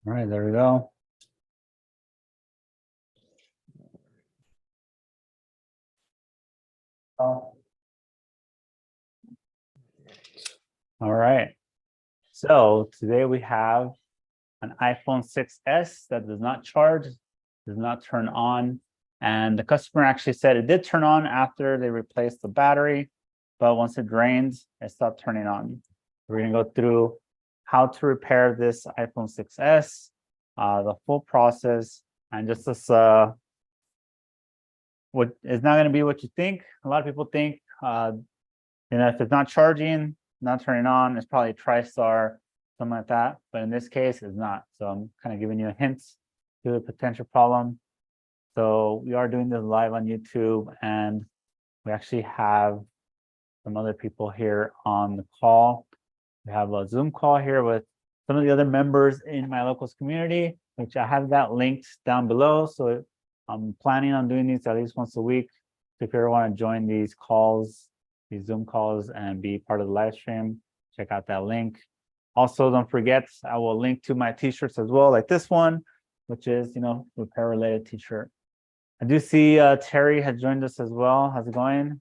All right, there we go. All right. So today we have an iPhone 6s that does not charge, does not turn on. And the customer actually said it did turn on after they replaced the battery, but once it drains, it stopped turning on. We're going to go through how to repair this iPhone 6s, the full process, and just this, what is not going to be what you think. A lot of people think, if it's not charging, not turning on, it's probably Tristar, something like that. But in this case, it's not. So I'm kind of giving you a hint to the potential problem. So we are doing this live on YouTube, and we actually have some other people here on the call. We have a Zoom call here with some of the other members in my locals community, which I have that linked down below. So I'm planning on doing these at least once a week. So if you ever want to join these calls, these Zoom calls, and be part of the live stream, check out that link. Also, don't forget, I will link to my t-shirts as well, like this one, which is, repair related t-shirt. I do see Terry has joined us as well. How's it going?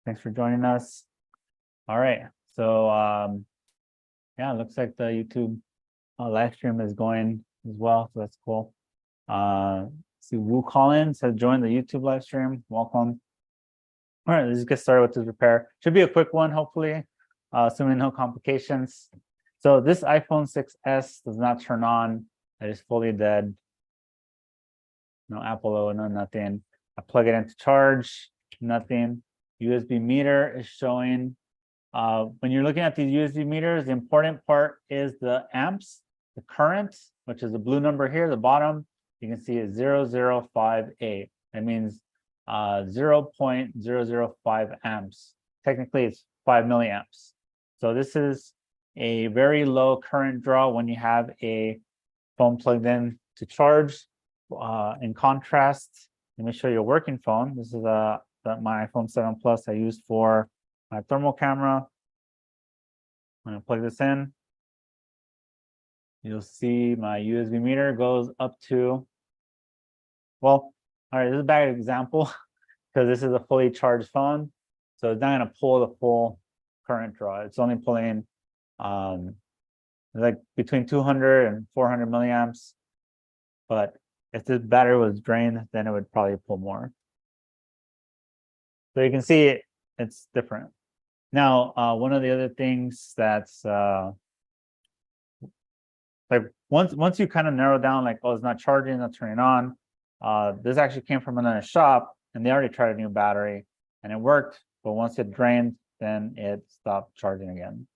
Thanks for joining us. All right. So yeah, it looks like the YouTube live stream is going as well. So that's cool. See, Wu Collins has joined the YouTube live stream. Welcome. All right, let's get started with this repair. Should be a quick one, hopefully, assuming no complications. So this iPhone 6s does not turn on. It is fully dead. No Apple logo, no nothing. I plug it in to charge, nothing. USB meter is showing. When you're looking at these USB meters, the important part is the amps, the current, which is the blue number here, the bottom. You can see it's 0058. That means 0.005 amps. Technically, it's 5 milliamps. So this is a very low current draw when you have a phone plugged in to charge. In contrast, let me show you a working phone. This is my iPhone 7 Plus I used for my thermal camera. I'm going to plug this in. You'll see my USB meter goes up to, well, all right, this is a bad example because this is a fully charged phone. So it's not going to pull the full current draw. It's only pulling like between 200 and 400 milliamps. But if this battery was drained, then it would probably pull more. So you can see it's different. Now, one of the other things that's like once you kind of narrow down, like, oh, it's not charging, not turning on. This actually came from another shop, and they already tried a new battery, and it worked. But once it drained, then it stopped charging again.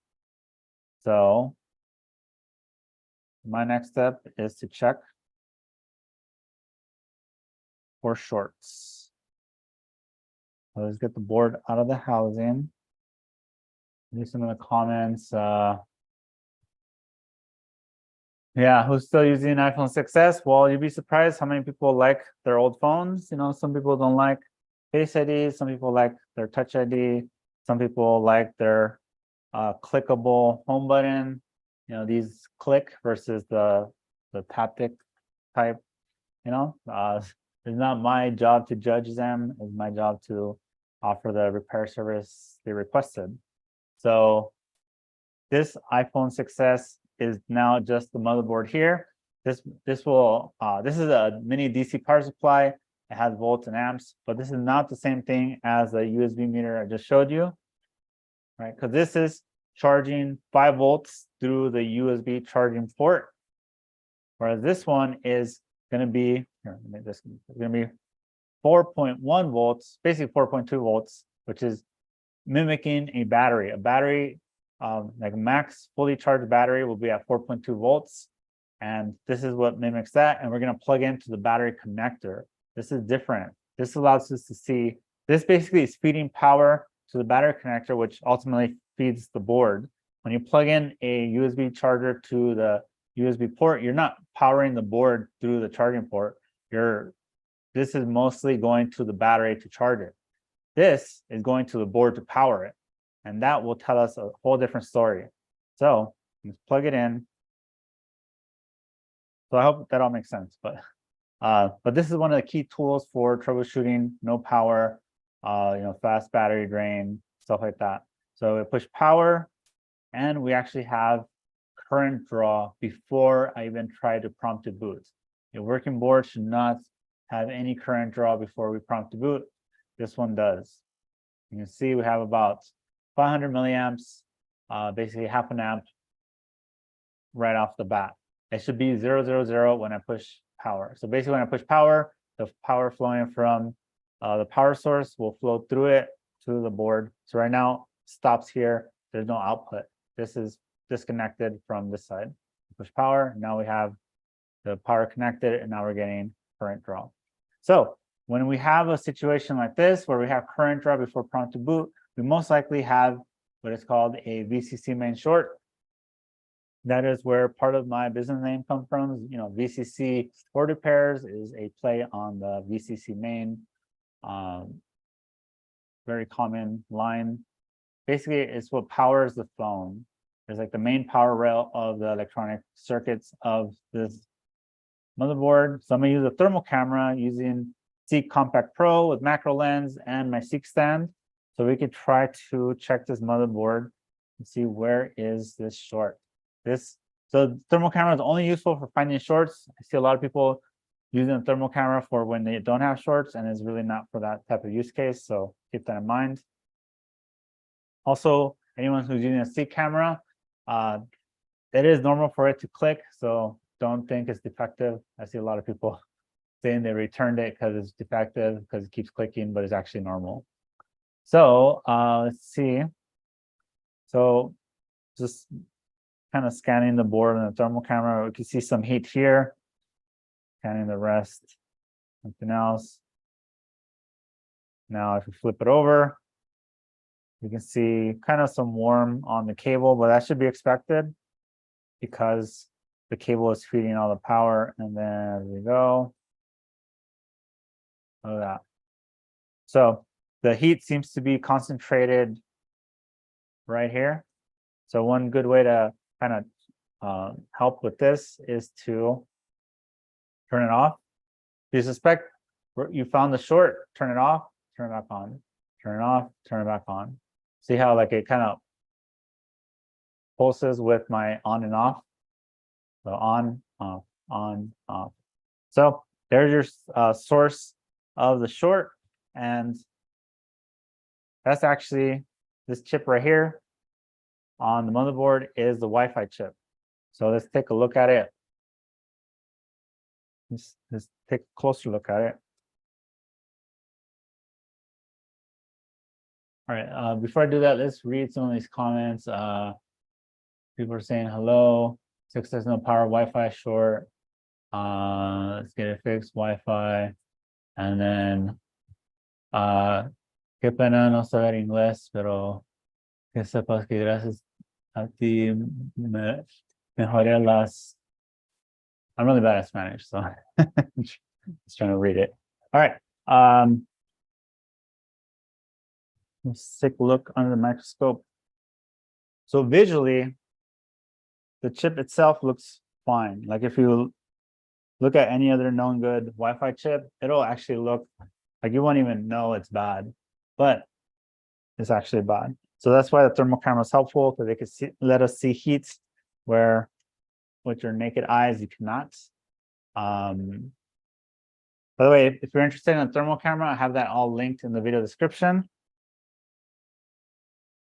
So my next step is to check for shorts. So let's get the board out of the housing. Do some of the comments. Yeah, who's still using an iPhone 6s? Well, you'd be surprised how many people like their old phones. Some people don't like Face ID. Some people like their Touch ID. Some people like their clickable home button. These click versus the taptic type. It's not my job to judge them. It's my job to offer the repair service they requested. So this iPhone 6s is now just the motherboard here. This is a mini DC power supply. It has volts and amps, but this is not the same thing as the USB meter I just showed you, right? Because this is charging 5 volts through the USB charging port, whereas this one is going to be here. This is going to be 4.1 volts, basically 4.2 volts, which is mimicking a battery. A battery, like a max fully charged battery, will be at 4.2 volts, and this is what mimics that. And we're going to plug into the battery connector. This is different. This allows us to see. This basically is feeding power to the battery connector, which ultimately feeds the board. When you plug in a USB charger to the USB port, you're not powering the board through the charging port. This is mostly going to the battery to charge it. This is going to the board to power it. And that will tell us a whole different story. So let's plug it in. So I hope that all makes sense. But this is one of the key tools for troubleshooting no power, fast battery drain, stuff like that. So we push power, and we actually have current draw before I even try to prompt to boot. Your working board should not have any current draw before we prompt to boot. This one does. You can see we have about 500 milliamps, basically half an amp right off the bat. It should be 000 when I push power. So basically when I push power, the power flowing from the power source will flow through it to the board. So right now stops here. There's no output. This is disconnected from this side. Push power. Now we have the power connected, and now we're getting current draw. So when we have a situation like this, where we have current draw before prompt to boot, we most likely have what is called a VCC main short. That is where part of my business name comes from. VCC board repairs is a play on the VCC main. Very common line. Basically, it's what powers the phone. It's like the main power rail of the electronic circuits of this motherboard. So I'm gonna use a thermal camera using Seek Compact Pro with macro lens and my Seek stand. So we could try to check this motherboard and see where is this short. So thermal camera is only useful for finding shorts. I see a lot of people using a thermal camera for when they don't have shorts, and it's really not for that type of use case. So keep that in mind. Also, anyone who's using a Seek camera, it is normal for it to click. So don't think it's defective. I see a lot of people saying they returned it because it's defective, because it keeps clicking, but it's actually normal. So let's see. So just kind of scanning the board on the thermal camera, we can see some heat here. Scanning the rest, something else. Now, if we flip it over, you can see kind of some warm on the cable, but that should be expected because the cable is feeding all the power. And then there we go. Look at that. So the heat seems to be concentrated right here. So one good way to kind of help with this is to turn it off. If you suspect you found the short, turn it off, turn it back on, turn it off, turn it back on. See how like it kind of pulses with my on and off. So on, off, on, off. So there's your source of the short, and that's actually this chip right here on the motherboard is the Wi-Fi chip. So let's take a look at it. Let's take a closer look at it. All right, before I do that, let's read some of these comments. People are saying hello. 6 says no power, Wi-Fi short. Let's get it fixed, Wi-Fi. And then, qué pena no saber inglés, pero que sepas que gracias a ti mejoré las. I'm really bad at Spanish, so just trying to read it. All right. Let's take a look under the microscope. So visually, the chip itself looks fine. Like if you look at any other known good Wi-Fi chip, it'll actually look like you won't even know it's bad, but it's actually bad. So that's why the thermal camera is helpful, because they can let us see heat where with your naked eyes you cannot. By the way, if you're interested in a thermal camera, I have that all linked in the video description.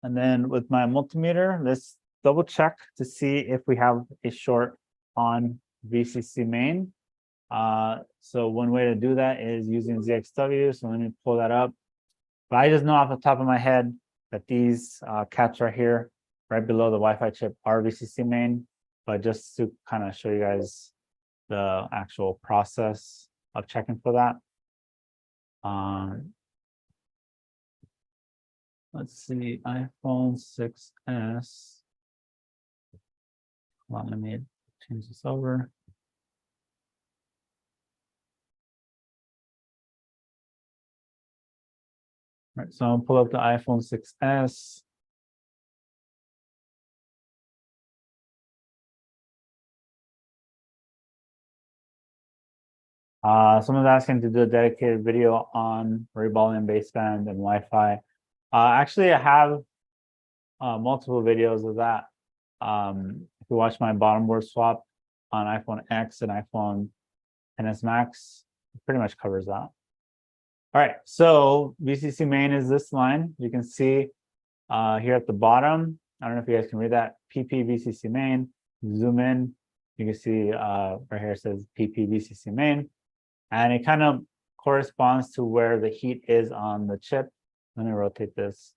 And then with my multimeter, let's double check to see if we have a short on VCC main. So one way to do that is using ZXW. So let me pull that up. But I just know off the top of my head that these caps right here, right below the Wi-Fi chip, are VCC main. But just to kind of show you guys the actual process of checking for that. Let's see, iPhone 6S. Well, let me change this over. All right, so I'll pull up the iPhone 6S. Someone's asking to do a dedicated video on reballing baseband and Wi-Fi. Actually, I have multiple videos of that. If you watch my bottom board swap on iPhone X and iPhone XS Max, it pretty much covers that. All right, so VCC main is this line. You can see here at the bottom. I don't know if you guys can read that. PP VCC main. Zoom in. You can see right here it says PP VCC main, and it kind of corresponds to where the heat is on the chip. Let me rotate this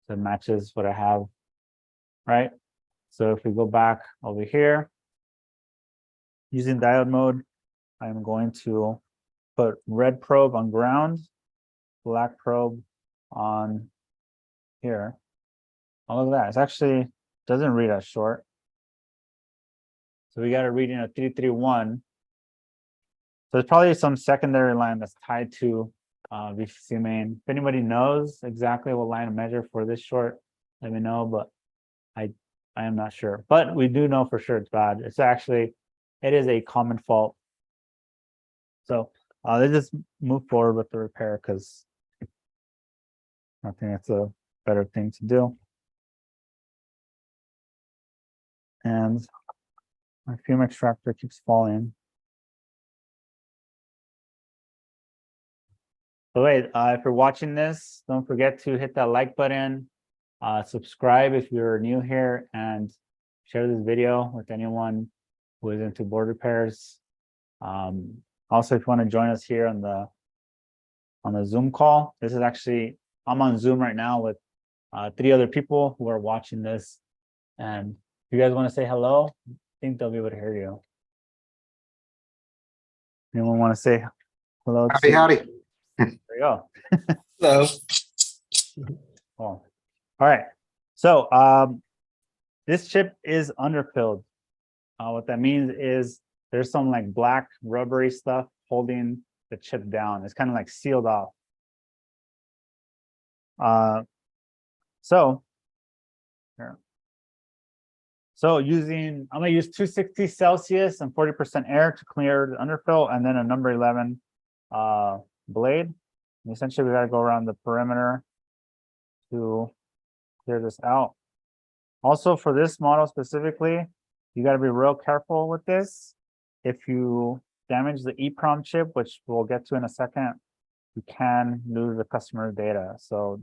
so it matches what I have. Right. So if we go back over here, using diode mode, I'm going to put red probe on ground, black probe on here. Oh, look at that. It's actually doesn't read as short. So we got a reading of 331. So there's probably some secondary line that's tied to VCC main. If anybody knows exactly what line to measure for this short, let me know, but I am not sure. But we do know for sure it's bad. It's actually, it is a common fault. So let's just move forward with the repair because I think that's a better thing to do. And my fume extractor keeps falling. So wait, if you're watching this, don't forget to hit that like button, subscribe if you're new here, and share this video with anyone who is into board repairs. Also, if you want to join us here on the Zoom call, this is actually, I'm on Zoom right now with 3 other people who are watching this. And if you guys want to say hello, I think they'll be able to hear you. Anyone want to say hello? Howdy, howdy. There you go. Hello. Cool. All right. So this chip is underfilled. What that means is there's some like black rubbery stuff holding the chip down. It's kind of like sealed off. So here. So I'm gonna use 260 Celsius and 40% air to clear the underfill, and then a number 11 blade. And essentially, we gotta go around the perimeter to clear this out. Also, for this model specifically, you gotta be real careful with this. If you damage the EEPROM chip, which we'll get to in a second, you can lose the customer data. So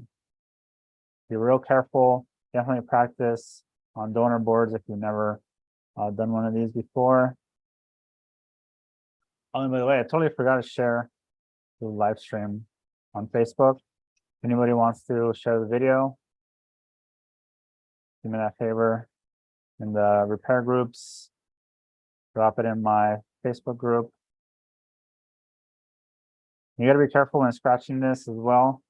be real careful. Definitely practice on donor boards if you've never done one of these before. Oh, and by the way, I totally forgot to share the live stream on Facebook. If anybody wants to share the video, do me that favor in the repair groups. Drop it in my Facebook group. You got to be careful when scratching this as well.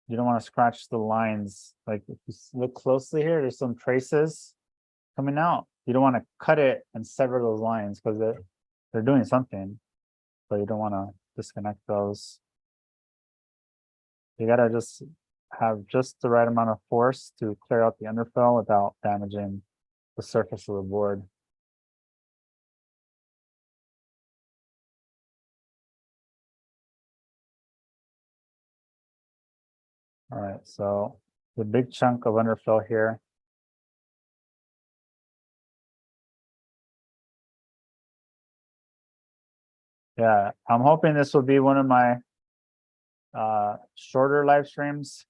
You don't want to scratch the lines. Like if you look closely here, there's some traces coming out. You don't want to cut it and sever those lines because they're doing something. So you don't want to disconnect those. You gotta just have just the right amount of force to clear out the underfill without damaging the surface of the board. All right, so the big chunk of underfill here. Yeah, I'm hoping this will be one of my shorter live streams.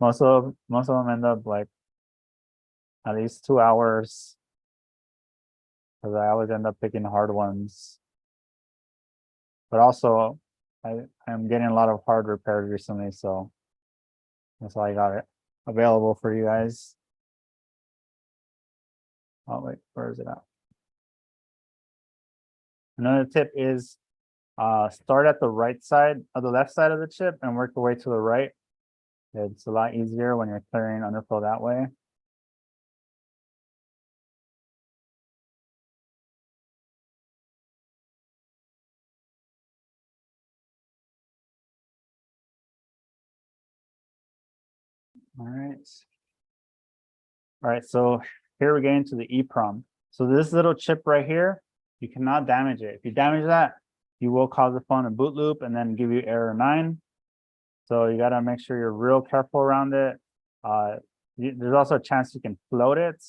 most of them end up like at least 2 hours, because I always end up picking hard ones. But also, I'm getting a lot of hard repairs recently, so that's why I got it available for you guys. Oh wait, where is it at? Another tip is start at the right side of the left side of the chip and work your way to the right. It's a lot easier when you're clearing underfill that way. All right. All right, so here we get into the EEPROM. So this little chip right here, you cannot damage it. If you damage that, you will cause the phone a boot loop and then give you error 9. So you got to make sure you're real careful around it. There's also a chance you can float it,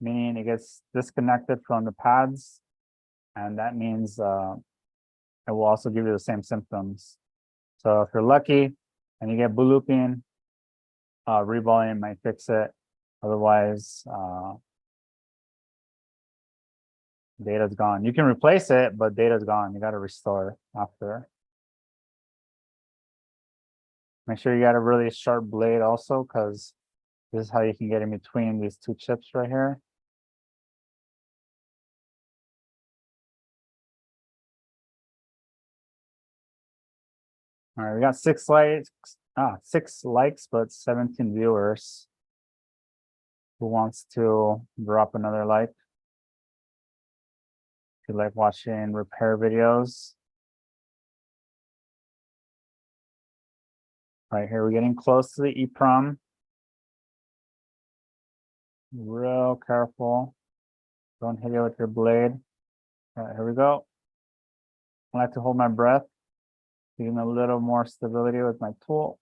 meaning it gets disconnected from the pads. And that means it will also give you the same symptoms. So if you're lucky and you get boot looping, Reballing might fix it. Otherwise, data's gone. You can replace it, but data's gone. You got to restore after. Make sure you got a really sharp blade also, because this is how you can get in between these two chips right here. All right, we got 6 likes, but 17 viewers. Who wants to drop another like? If you like watching repair videos. Right here, we're getting close to the EEPROM. Real careful. Don't hit it with your blade. All right, here we go. I like to hold my breath, giving a little more stability with my tool.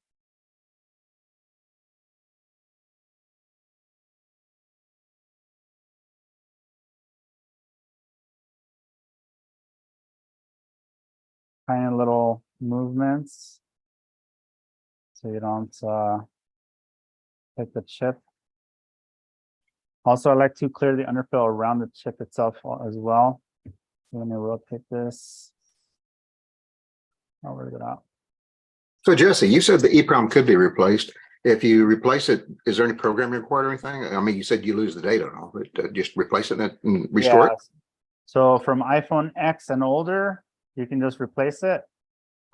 Tiny little movements so you don't hit the chip. Also, I like to clear the underfill around the chip itself as well. Let me rotate this. I'll rig it out. So Jesse, you said the EEPROM could be replaced. If you replace it, is there any programming required or anything? I mean, you said you lose the data and all, but just replace it and restore it? So from iPhone X and older, you can just replace it.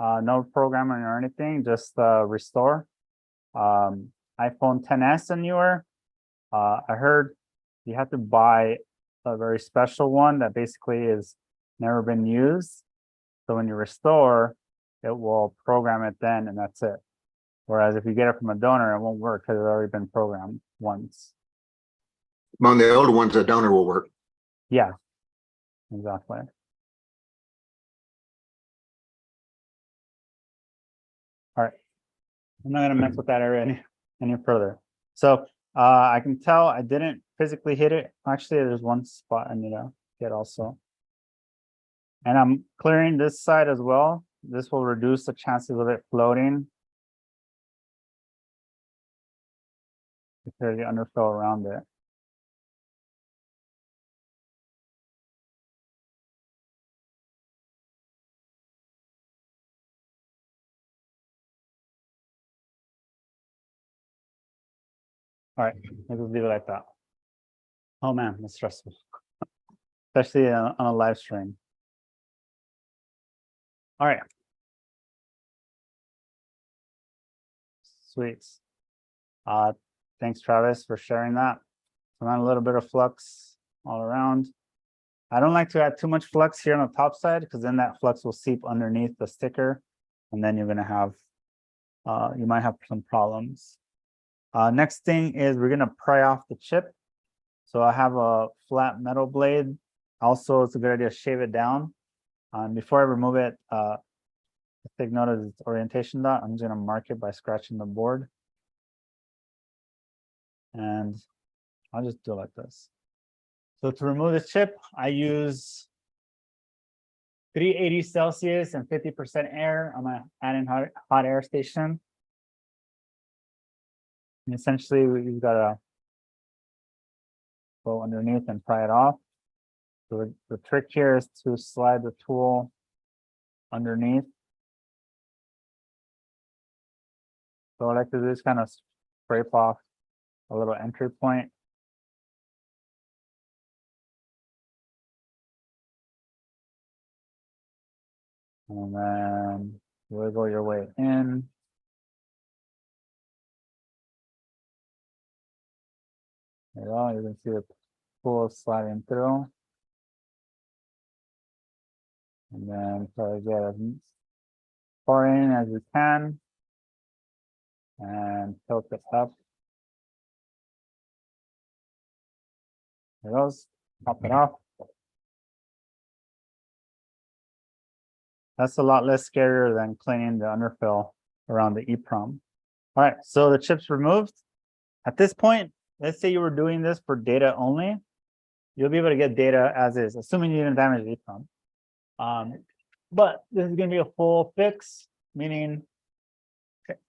No programming or anything, just restore. iPhone XS and newer, I heard you have to buy a very special one that basically is never been used. So when you restore, it will program it then, and that's it. Whereas if you get it from a donor, it won't work because it's already been programmed once. On the older ones, the donor will work. Yeah, exactly. All right, I'm not gonna mess with that area any further. So I can tell I didn't physically hit it. Actually, there's one spot I need to get also. And I'm clearing this side as well. This will reduce the chances of it floating. Clear the underfill around it. All right, maybe we'll leave it like that. Oh man, that's stressful, especially on a live stream. All right. Sweet. Thanks, Travis, for sharing that. So I'm a little bit of flux all around. I don't like to add too much flux here on the top side because then that flux will seep underneath the sticker, and then you're gonna have, you might have some problems. Next thing is we're gonna pry off the chip. So I have a flat metal blade. Also, it's a good idea to shave it down. Before I remove it, take note of its orientation dot. I'm just gonna mark it by scratching the board. And I'll just do it like this. So to remove the chip, I use 380 Celsius and 50% air on my add-in hot air station. And essentially, we've got to go underneath and pry it off. So the trick here is to slide the tool underneath. So what I like to do is kind of scrape off a little entry point. And then wiggle your way in. There you go. You can see the tool sliding through. And then try to get as far in as you can. And tilt it up. There it goes. Pop it off. That's a lot less scarier than cleaning the underfill around the EEPROM. All right, so the chip's removed. At this point, let's say you were doing this for data only. You'll be able to get data as is, assuming you didn't damage the EEPROM. But this is going to be a full fix, meaning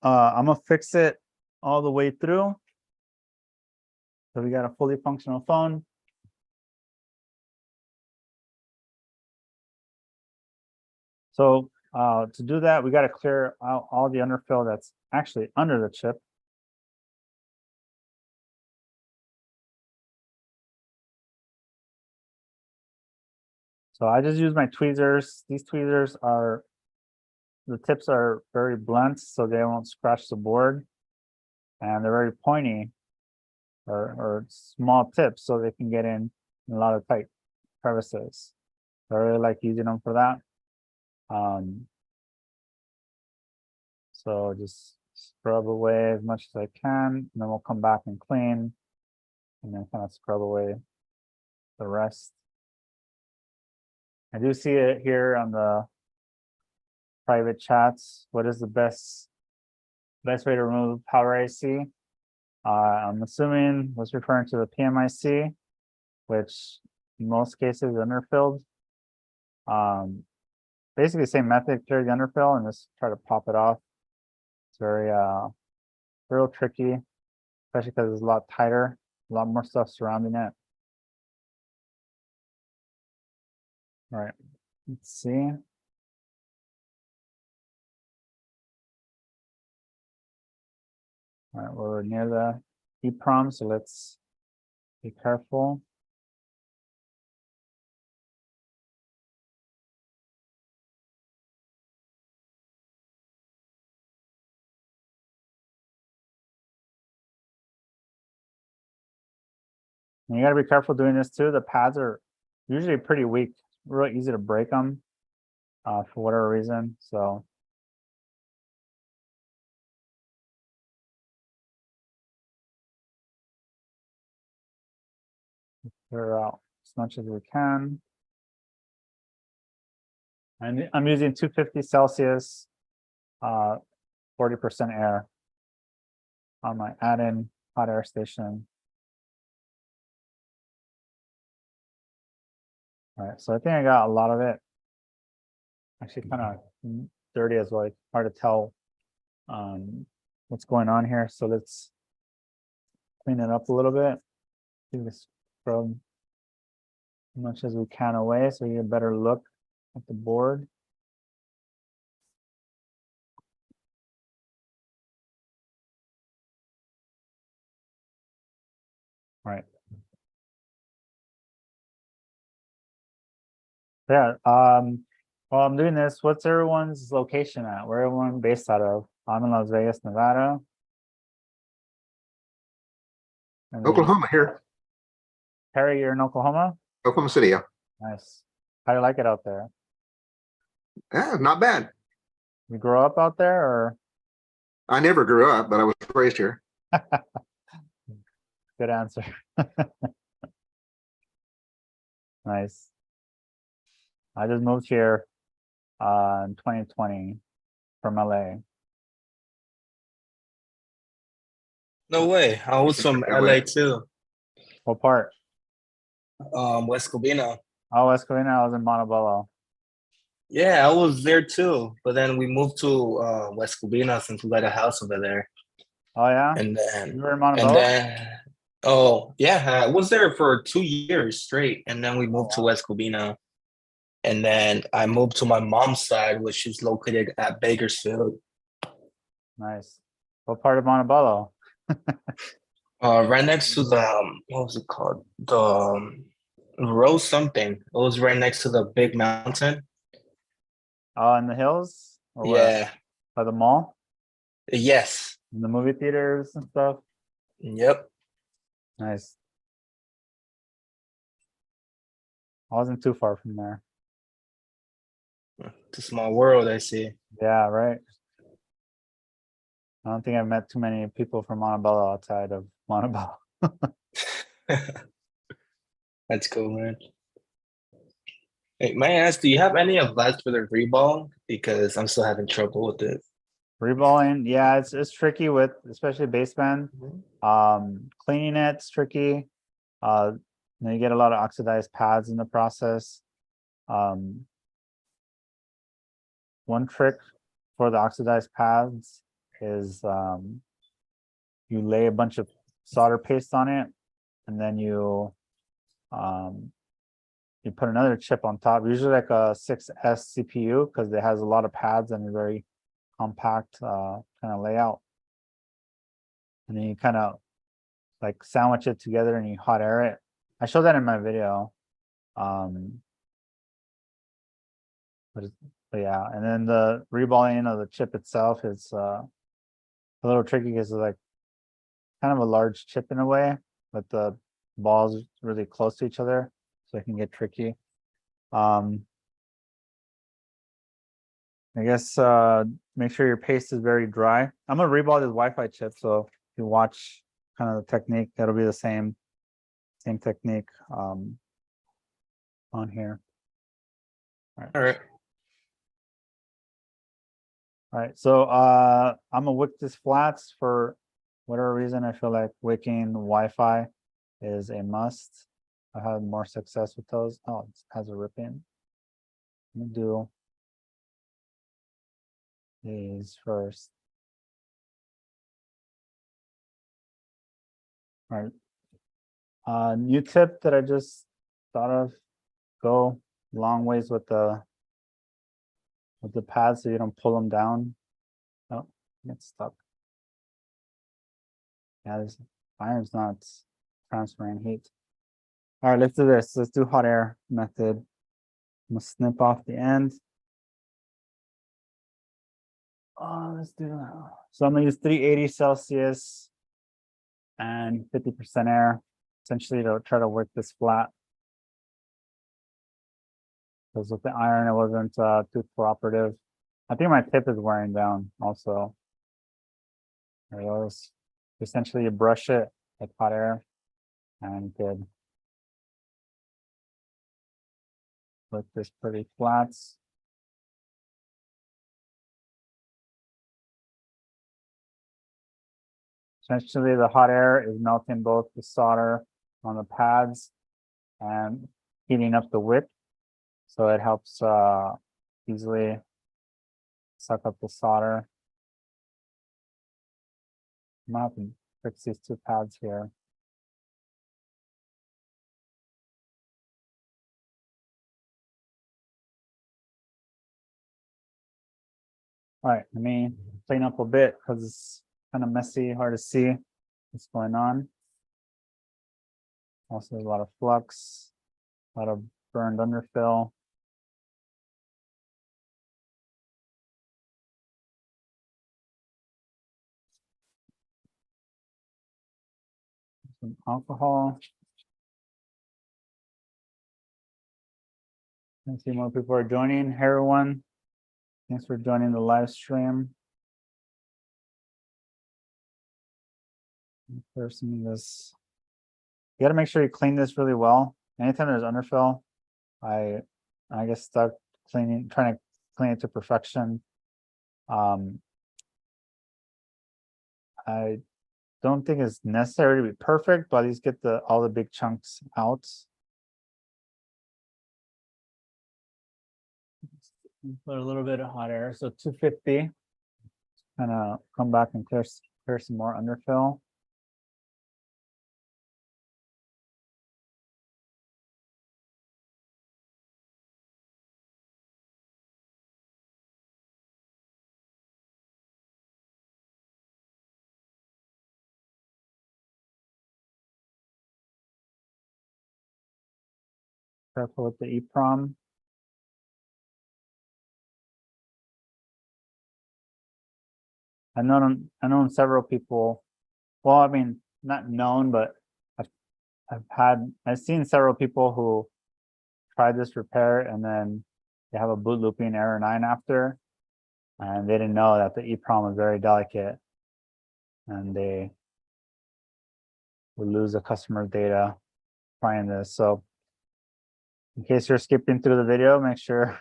I'm going to fix it all the way through. So we got a fully functional phone. So to do that, we got to clear out all the underfill that's actually under the chip. So I just use my tweezers. These tweezers are, the tips are very blunt, so they won't scratch the board. And they're very pointy or small tips, so they can get in a lot of tight crevices. So I really like using them for that. So just scrub away as much as I can, and then we'll come back and clean, and then kind of scrub away the rest. I do see it here on the private chats. What is the best way to remove power IC? I'm assuming was referring to the PMIC, which in most cases is underfilled. Basically same method, clear the underfill and just try to pop it off. It's very real tricky, especially because it's a lot tighter, a lot more stuff surrounding it. All right, let's see. All right, we're near the EEPROM, so let's be careful. And you got to be careful doing this too. The pads are usually pretty weak, real easy to break them for whatever reason. So clear out as much as we can. And I'm using 250 Celsius, 40% air on my add-in hot air station. All right, so I think I got a lot of it. Actually, kind of dirty as well. It's hard to tell what's going on here. So let's clean it up a little bit. Do this scrub as much as we can away so you get a better look at the board. All right. Yeah. While I'm doing this, what's everyone's location at? Where everyone based out of? I'm in Las Vegas, Nevada. And then Oklahoma here, Harry, you're in Oklahoma? Oklahoma City. Yeah, Nice. How do you like it out there? not bad. You grow up out there or? I never grew up, but I was raised here. Good answer. Nice. I just moved here in 2020 from LA. No way. I was from LA too. What part? West Covina. Oh, West Covina. I was in Montebello. Yeah, I was there too. But then we moved to West Covina since we got a house over there. Oh yeah. And then You were in Montebello? oh yeah, I was there for 2 years straight. And then we moved to West Covina. And then I moved to my mom's side, which is located at Bakersfield. Nice. What part of Montebello? Right next to the what was it called? The Rose something. It was right next to the big mountain. Oh, in the hills? Or where? Yeah. By the mall? Yes. In the movie theaters and stuff? Yep. Nice. I wasn't too far from there. It's a small world, I see. Yeah, right. I don't think I've met too many people from Montebello outside of Montebello. That's cool, man. Hey, may I ask, do you have any advice for the reball? Because I'm still having trouble with it. Reballing, yeah, it's tricky with especially baseband. Cleaning it's tricky. You get a lot of oxidized pads in the process. One trick for the oxidized pads is you lay a bunch of solder paste on it, and then you put another chip on top, usually like a 6S CPU, because it has a lot of pads and a very compact kind of layout. And then you kind of like sandwich it together and you hot air it. I showed that in my video. But yeah, and then the reballing of the chip itself is a little tricky because it's like kind of a large chip in a way, but the balls really close to each other, so it can get tricky. I guess make sure your paste is very dry. I'm gonna reball this Wi-Fi chip, so if you watch kind of the technique, that'll be the same technique on here. All right. All right, so I'm gonna wick this flats. For whatever reason, I feel like wicking Wi-Fi is a must. I had more success with those. Oh, it has a rip in. Let me do these first. All right. New tip that I just thought of: go long ways with the pads so you don't pull them down. Oh, get stuck. Yeah, this iron's not transferring heat. All right, let's do this. Let's do hot air method. I'm gonna snip off the end. Let's do that. So I'm gonna use 380 Celsius and 50% air, essentially to try to work this flat. Because with the iron, it wasn't too cooperative. I think my tip is wearing down also. There it goes. Essentially, you brush it with hot air and good. With this pretty flats. Essentially, the hot air is melting both the solder on the pads and heating up the wick. So it helps easily suck up the solder. I'm gonna have to fix these two pads here. All right, let me clean up a bit because it's kind of messy, hard to see what's going on. Also, a lot of flux, a lot of burned underfill. Some alcohol. I see more people are joining. Hey everyone, thanks for joining the live stream. Person, this, you got to make sure you clean this really well. Anytime there's underfill, I get stuck trying to clean it to perfection. I don't think it's necessary to be perfect, but at least get all the big chunks out. Put a little bit of hot air, so 250. Kind of come back and clear some more underfill. Careful with the EEPROM. I've known several people. Well, I mean, not known, but I've seen several people who tried this repair and then they have a boot looping error 9 after, and they didn't know that the EEPROM was very delicate, and they would lose the customer data trying this. So In case you're skipping through the video, make sure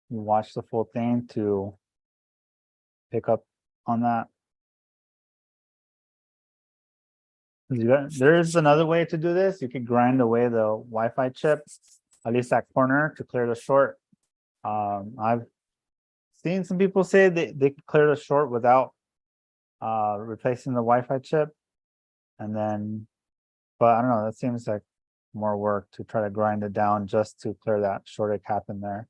you watch the full thing to pick up on that. There is another way to do this. You can grind away the Wi-Fi chip, at least that corner, to clear the short. I've seen some people say they can clear the short without replacing the Wi-Fi chip. And then, but I don't know, that seems like more work to try to grind it down just to clear that shorted cap in there.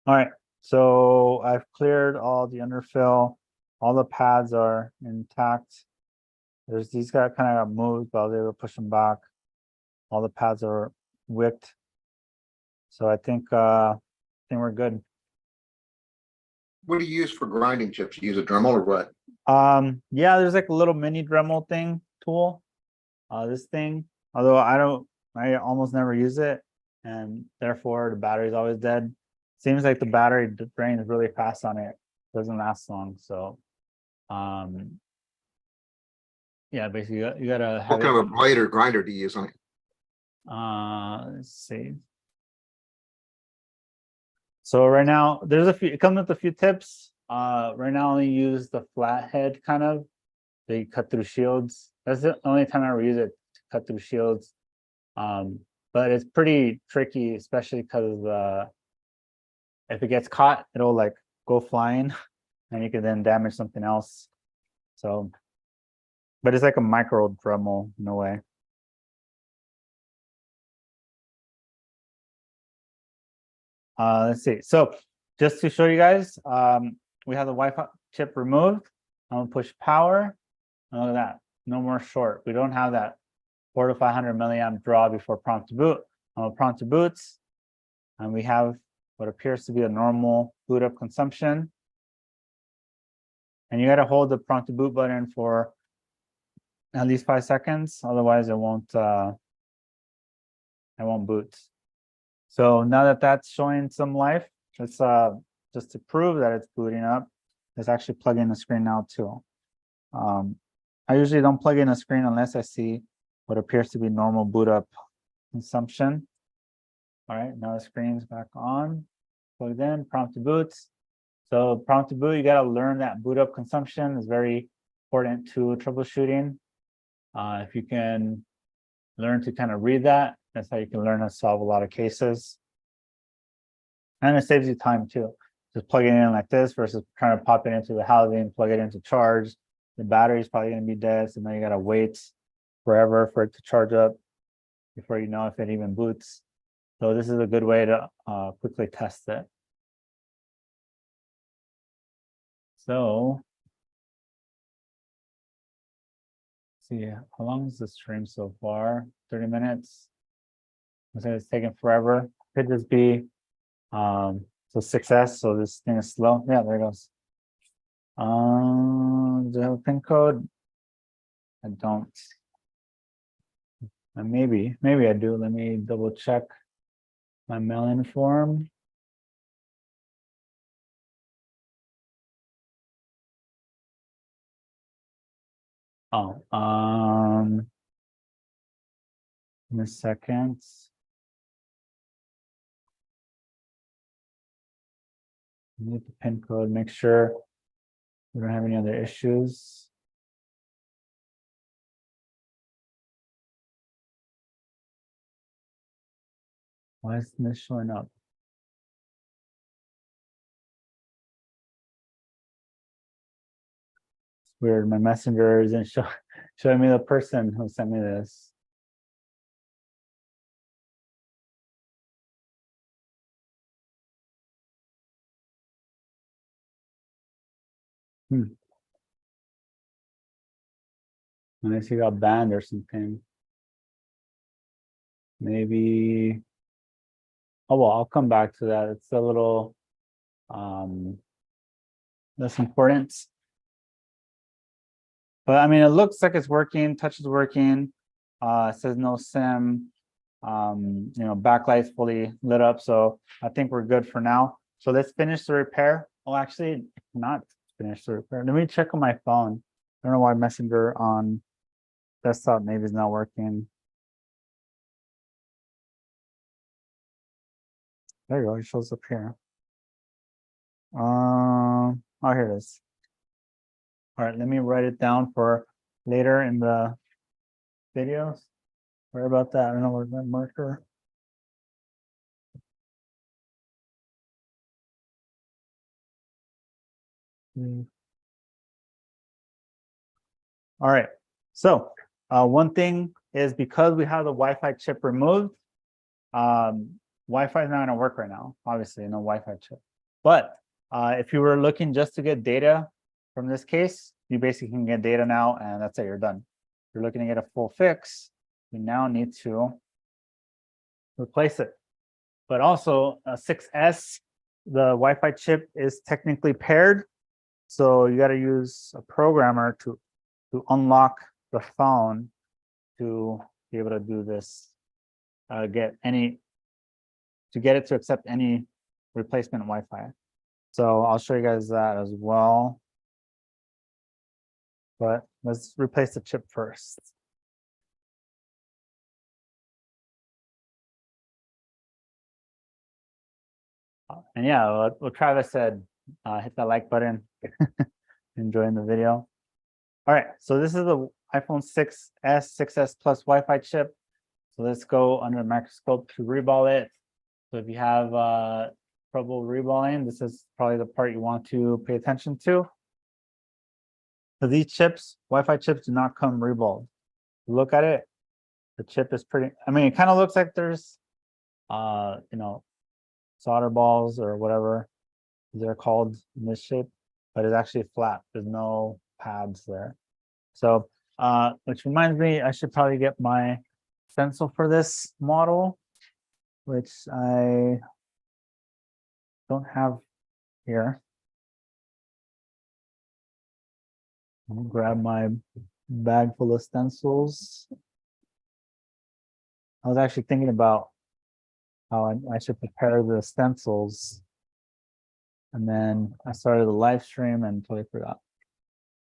All right, so I've cleared all the underfill. All the pads are intact. There's these guys kind of got moved, but I was able to push them back. All the pads are wicked. So I think we're good. What do you use for grinding chips? You use a Dremel or what? Yeah, there's like a little mini Dremel thing tool. This thing, although I almost never use it, and therefore the battery's always dead. Seems like the battery drains really fast on it. Doesn't last long. So yeah, basically you gotta have What kind of a blade or grinder do you use on it? Let's see. So right now there's a few, it comes with a few tips. Right now I only use the flathead kind of. They cut through shields. That's the only time I ever use it, to cut through shields. But it's pretty tricky, especially because if it gets caught, it'll like go flying and you can then damage something else. So, but it's like a micro Dremel in a way. Let's see. So just to show you guys, we have the Wi-Fi chip removed. I'm gonna push power. And look at that. No more short. We don't have that 400 to 500 milliamp draw before prompt to boot. I'm gonna prompt to boots, and we have what appears to be a normal boot up consumption. And you gotta hold the prompt to boot button for at least 5 seconds, otherwise it won't boot. So now that that's showing some life, let's just to prove that it's booting up, let's actually plug in the screen now too. I usually don't plug in a screen unless I see what appears to be normal boot up consumption. All right, now the screen's back on, plugged in, prompt to boot. So prompt to boot, you gotta learn that boot up consumption is very important to troubleshooting. If you can learn to kind of read that, that's how you can learn to solve a lot of cases. And it saves you time too. Just plugging it in like this versus trying to pop it into the housing, plug it into charge. The battery is probably going to be dead, so now you got to wait forever for it to charge up before you know if it even boots. So this is a good way to quickly test it. So see, how long is the stream so far? 30 minutes. I say it's taking forever. Could just be so 6S, so this thing is slow. Yeah, there it goes. Do I have a pin code? I don't. Maybe I do. Let me double check my mail-in form. Oh, in a second. Need the pin code, make sure we don't have any other issues. Why isn't this showing up? It's weird, my messenger isn't showing me the person who sent me this. Unless he got banned or something. Maybe. Oh well, I'll come back to that. It's a little less important. But I mean, it looks like it's working. Touch is working. It says no SIM. You know, backlight's fully lit up, so I think we're good for now. So let's finish the repair. Oh, actually, not finish the repair. Let me check on my phone. I don't know why Messenger on desktop maybe is not working. There you go. It shows up here. Oh, here it is. All right, let me write it down for later in the videos. Sorry about that. I don't know where's my marker. All right. So one thing is because we have the Wi-Fi chip removed, Wi-Fi is not going to work right now. Obviously, no Wi-Fi chip. But if you were looking just to get data from this case, you basically can get data now, and that's it. You're done. If you're looking to get a full fix, you now need to replace it. But also, 6S, the Wi-Fi chip is technically paired, so you got to use a programmer to unlock the phone to be able to do this, get it to accept any replacement Wi-Fi. So I'll show you guys that as well. But let's replace the chip first. And yeah, what Travis said, hit that like button. Enjoying the video. All right, so this is the iPhone 6s, 6S Plus Wi-Fi chip. So let's go under the microscope to reball it. So if you have trouble reballing, this is probably the part you want to pay attention to. So these chips, Wi-Fi chips, do not come reballed. Look at it. The chip is pretty, I mean, it kind of looks like there's, you know, solder balls or whatever they're called in this shape, but it's actually flat. There's no pads there. So, which reminds me, I should probably get my stencil for this model, which I don't have here. I'll grab my bag full of stencils. I was actually thinking about how I should prepare the stencils. And then I started the live stream and totally forgot.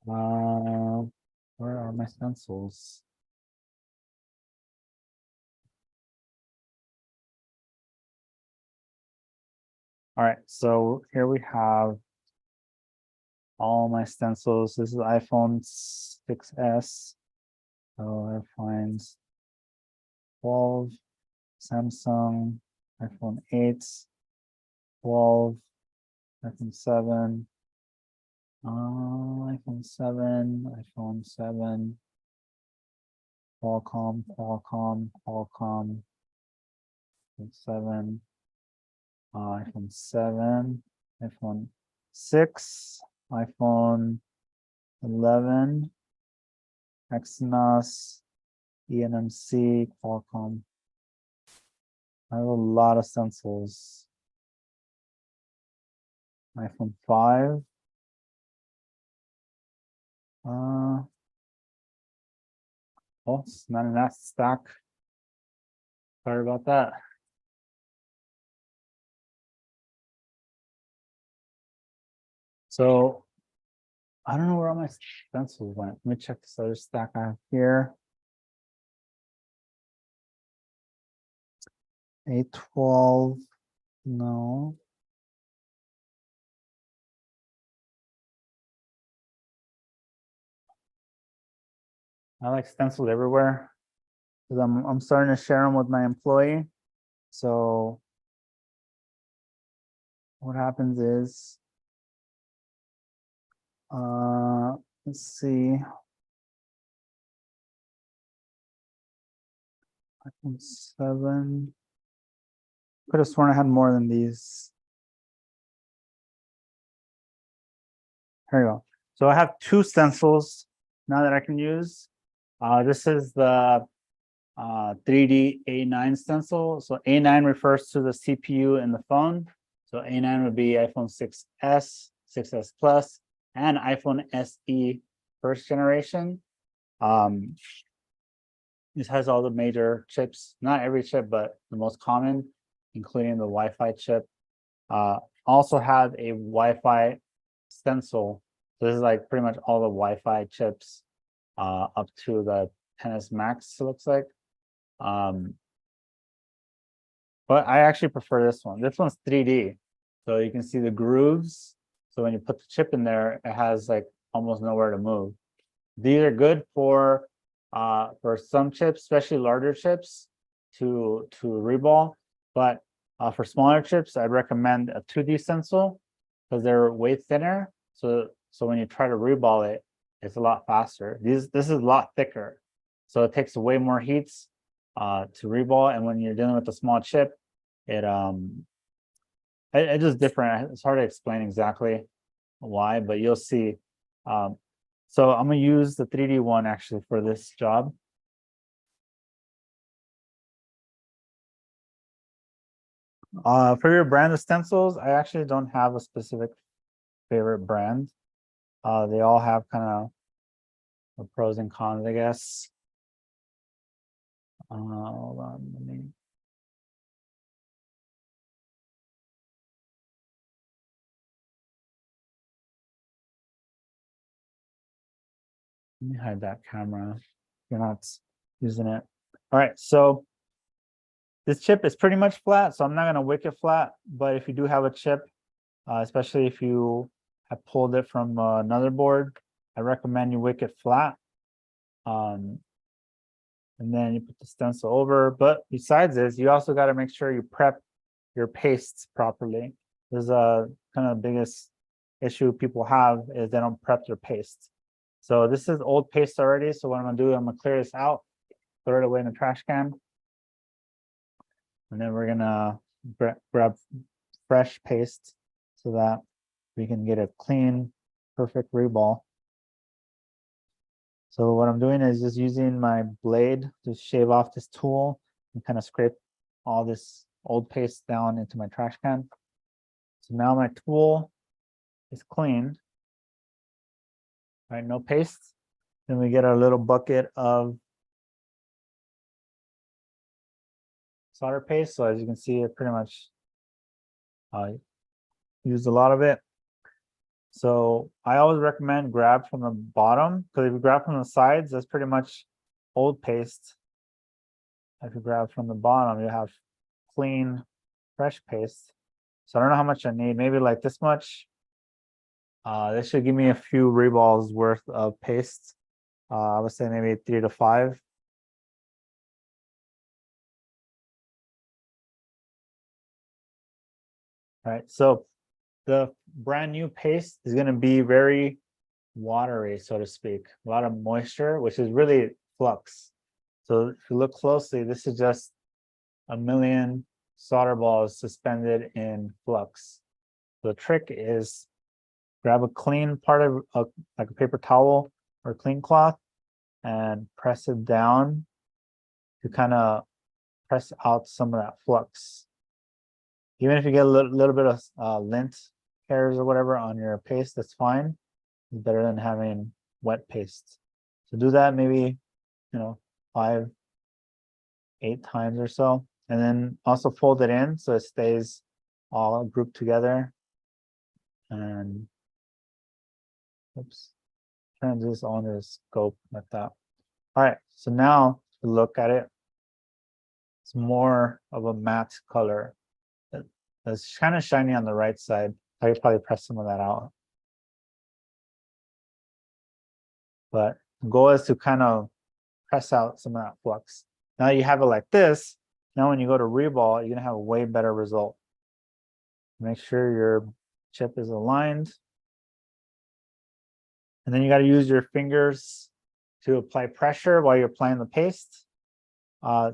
Where are my stencils? All right, so here we have all my stencils. This is iPhone 6S. So it finds 12, Samsung, iPhone 8, 12, iPhone 7, iPhone 7, iPhone 7, Qualcomm, iPhone 7, iPhone 7, iPhone 6, iPhone 11, Exynos, eNMC, Qualcomm. I have a lot of stencils. iPhone 5. Oh, it's not in that stack. Sorry about that. So I don't know where all my stencils went. Let me check this other stack I have here. A12, no. I like stencils everywhere because I'm starting to share them with my employee. So what happens is, let's see. iPhone 7. Could have sworn I had more than these. Here we go. So I have 2 stencils now that I can use. This is the 3D A9 stencil. So A9 refers to the CPU in the phone. So A9 would be iPhone 6S, 6S Plus, and iPhone SE first generation. This has all the major chips, not every chip, but the most common, including the Wi-Fi chip. Also have a Wi-Fi stencil. So this is like pretty much all the Wi-Fi chips up to the 10s Max, it looks like. But I actually prefer this one. This one's 3D. So you can see the grooves. So when you put the chip in there, it has like almost nowhere to move. These are good for some chips, especially larger chips, to reball. But for smaller chips, I'd recommend a 2D stencil because they're way thinner. So when you try to reball it, it's a lot faster. This is a lot thicker, so it takes way more heats to reball. And when you're dealing with a small chip, it's just different. It's hard to explain exactly why, but you'll see. So I'm gonna use the 3D one actually for this job. For your brand of stencils, I actually don't have a specific favorite brand. They all have kind of pros and cons, I guess. Hold on, let me hide that camera. You're not using it. All right, so this chip is pretty much flat, so I'm not gonna wick it flat, but if you do have a chip, especially if you have pulled it from another board, I recommend you wick it flat. And then you put the stencil over. But besides this, you also got to make sure you prep your pastes properly. This is a kind of biggest issue people have is they don't prep their paste. So this is old paste already. So what I'm gonna do, I'm gonna clear this out, throw it away in the trash can. And then we're gonna grab fresh paste so that we can get a clean, perfect reball. So what I'm doing is just using my blade to shave off this tool and kind of scrape all this old paste down into my trash can. So now my tool is clean. All right, no paste. Then we get our little bucket of solder paste. So as you can see, it pretty much used a lot of it. So I always recommend grab from the bottom, because if you grab from the sides, that's pretty much old paste. If you grab from the bottom, you have clean, fresh paste. So I don't know how much I need, maybe like this much. This should give me a few reballs worth of paste. I would say maybe 3 to 5. All right, so the brand new paste is going to be very watery, so to speak, a lot of moisture, which is really flux. So if you look closely, this is just a million solder balls suspended in flux. The trick is grab a clean part of like a paper towel or clean cloth and press it down to kind of press out some of that flux. Even if you get a little bit of lint hairs or whatever on your paste, that's fine. It's better than having wet paste. So do that maybe, 5, 8 times or so. And then also fold it in so it stays all grouped together. And oops, turn this on the scope like that. All right, so now to look at it, it's more of a matte color. It's kind of shiny on the right side. I could probably press some of that out. But the goal is to kind of press out some of that flux. Now you have it like this. Now when you go to reball, you're gonna have a way better result. Make sure your chip is aligned. And then you got to use your fingers to apply pressure while you're applying the paste.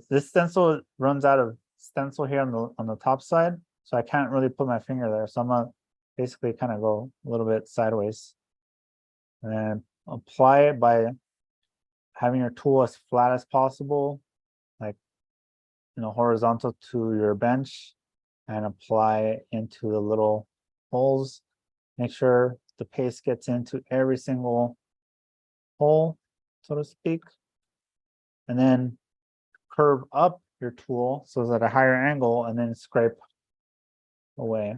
This stencil runs out of stencil here on the top side, so I can't really put my finger there. So I'm gonna basically kind of go a little bit sideways and apply it by having your tool as flat as possible, like horizontal to your bench, and apply it into the little holes. Make sure the paste gets into every single hole, so to speak, and then curve up your tool so it's at a higher angle and then scrape away.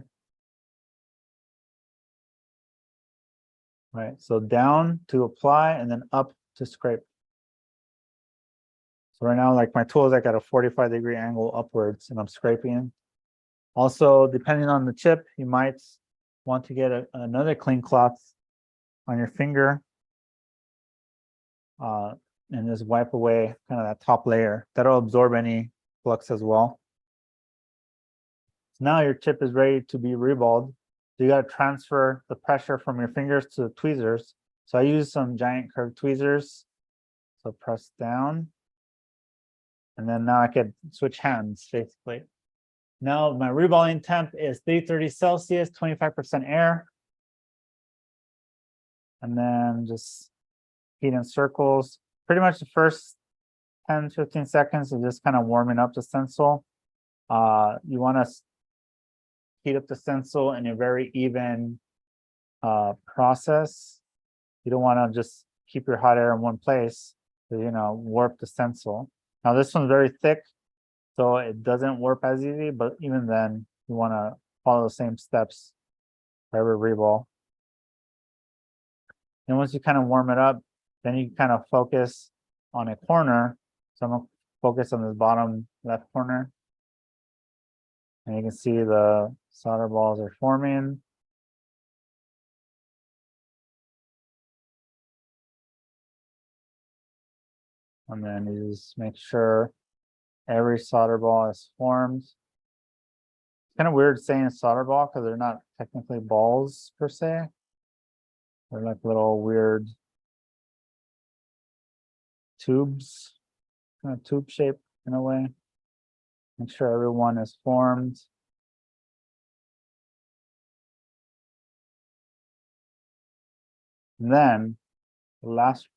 Right, so down to apply and then up to scrape. So right now, like my tool is like at a 45-degree angle upwards and I'm scraping. Also, depending on the chip, you might want to get another clean cloth on your finger and just wipe away kind of that top layer. That'll absorb any flux as well. So now your chip is ready to be reballed. So you got to transfer the pressure from your fingers to the tweezers. So I use some giant curved tweezers. So press down. And then now I could switch hands basically. Now my reballing temp is 330 Celsius, 25% air. And then just heat in circles. Pretty much the first 10, 15 seconds is just kind of warming up the stencil. You want to heat up the stencil in a very even process. You don't want to just keep your hot air in one place to, warp the stencil. Now this one's very thick, so it doesn't warp as easy, but even then you want to follow the same steps for every reball. And once you kind of warm it up, then you kind of focus on a corner. So I'm going to focus on this bottom left corner. And you can see the solder balls are forming. And then you just make sure every solder ball is formed. It's kind of weird saying solder ball because they're not technically balls per se. They're like little weird tubes, kind of tube shape in a way. Make sure everyone is formed. And then the last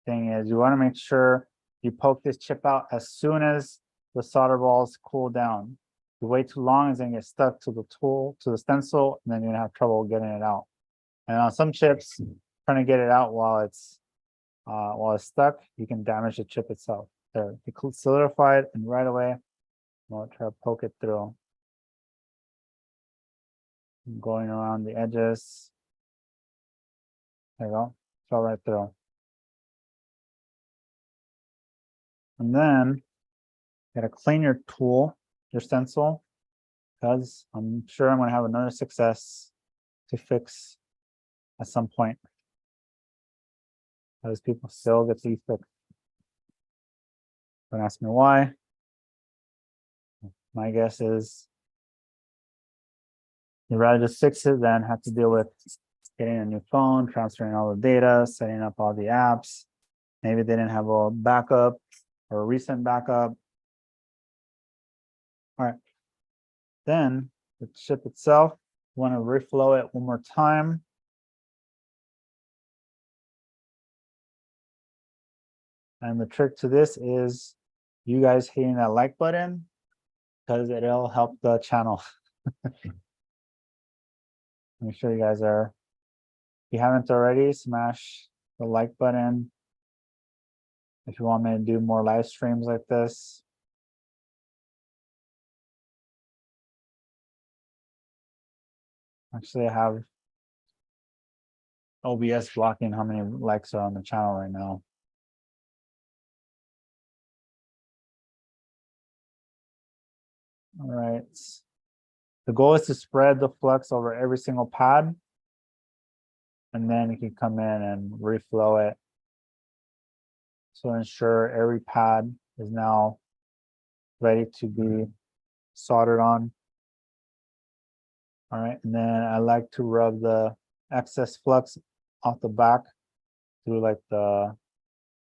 thing is you want to make sure you poke this chip out as soon as the solder balls cool down. If you wait too long, it's going to get stuck to the tool, to the stencil, and then you're going to have trouble getting it out. And on some chips, trying to get it out while it's stuck, you can damage the chip itself. There, it solidified, and right away, I'll try to poke it through. Going around the edges. There you go, fell right through. And then you gotta clean your tool, your stencil, because I'm sure I'm gonna have another success to fix at some point. Because people still get these fixed. Don't ask me why. My guess is you'd rather just fix it than have to deal with getting a new phone, transferring all the data, setting up all the apps. Maybe they didn't have a backup or a recent backup. All right. Then the chip itself, you want to reflow it one more time. And the trick to this is you guys hitting that like button because it'll help the channel. Make sure you guys are, if you haven't already, smash the like button. If you want me to do more live streams like this. Actually, I have OBS blocking how many likes are on the channel right now. All right. The goal is to spread the flux over every single pad. And then you can come in and reflow it. So ensure every pad is now ready to be soldered on. All right, and then I like to rub the excess flux off the back through like the,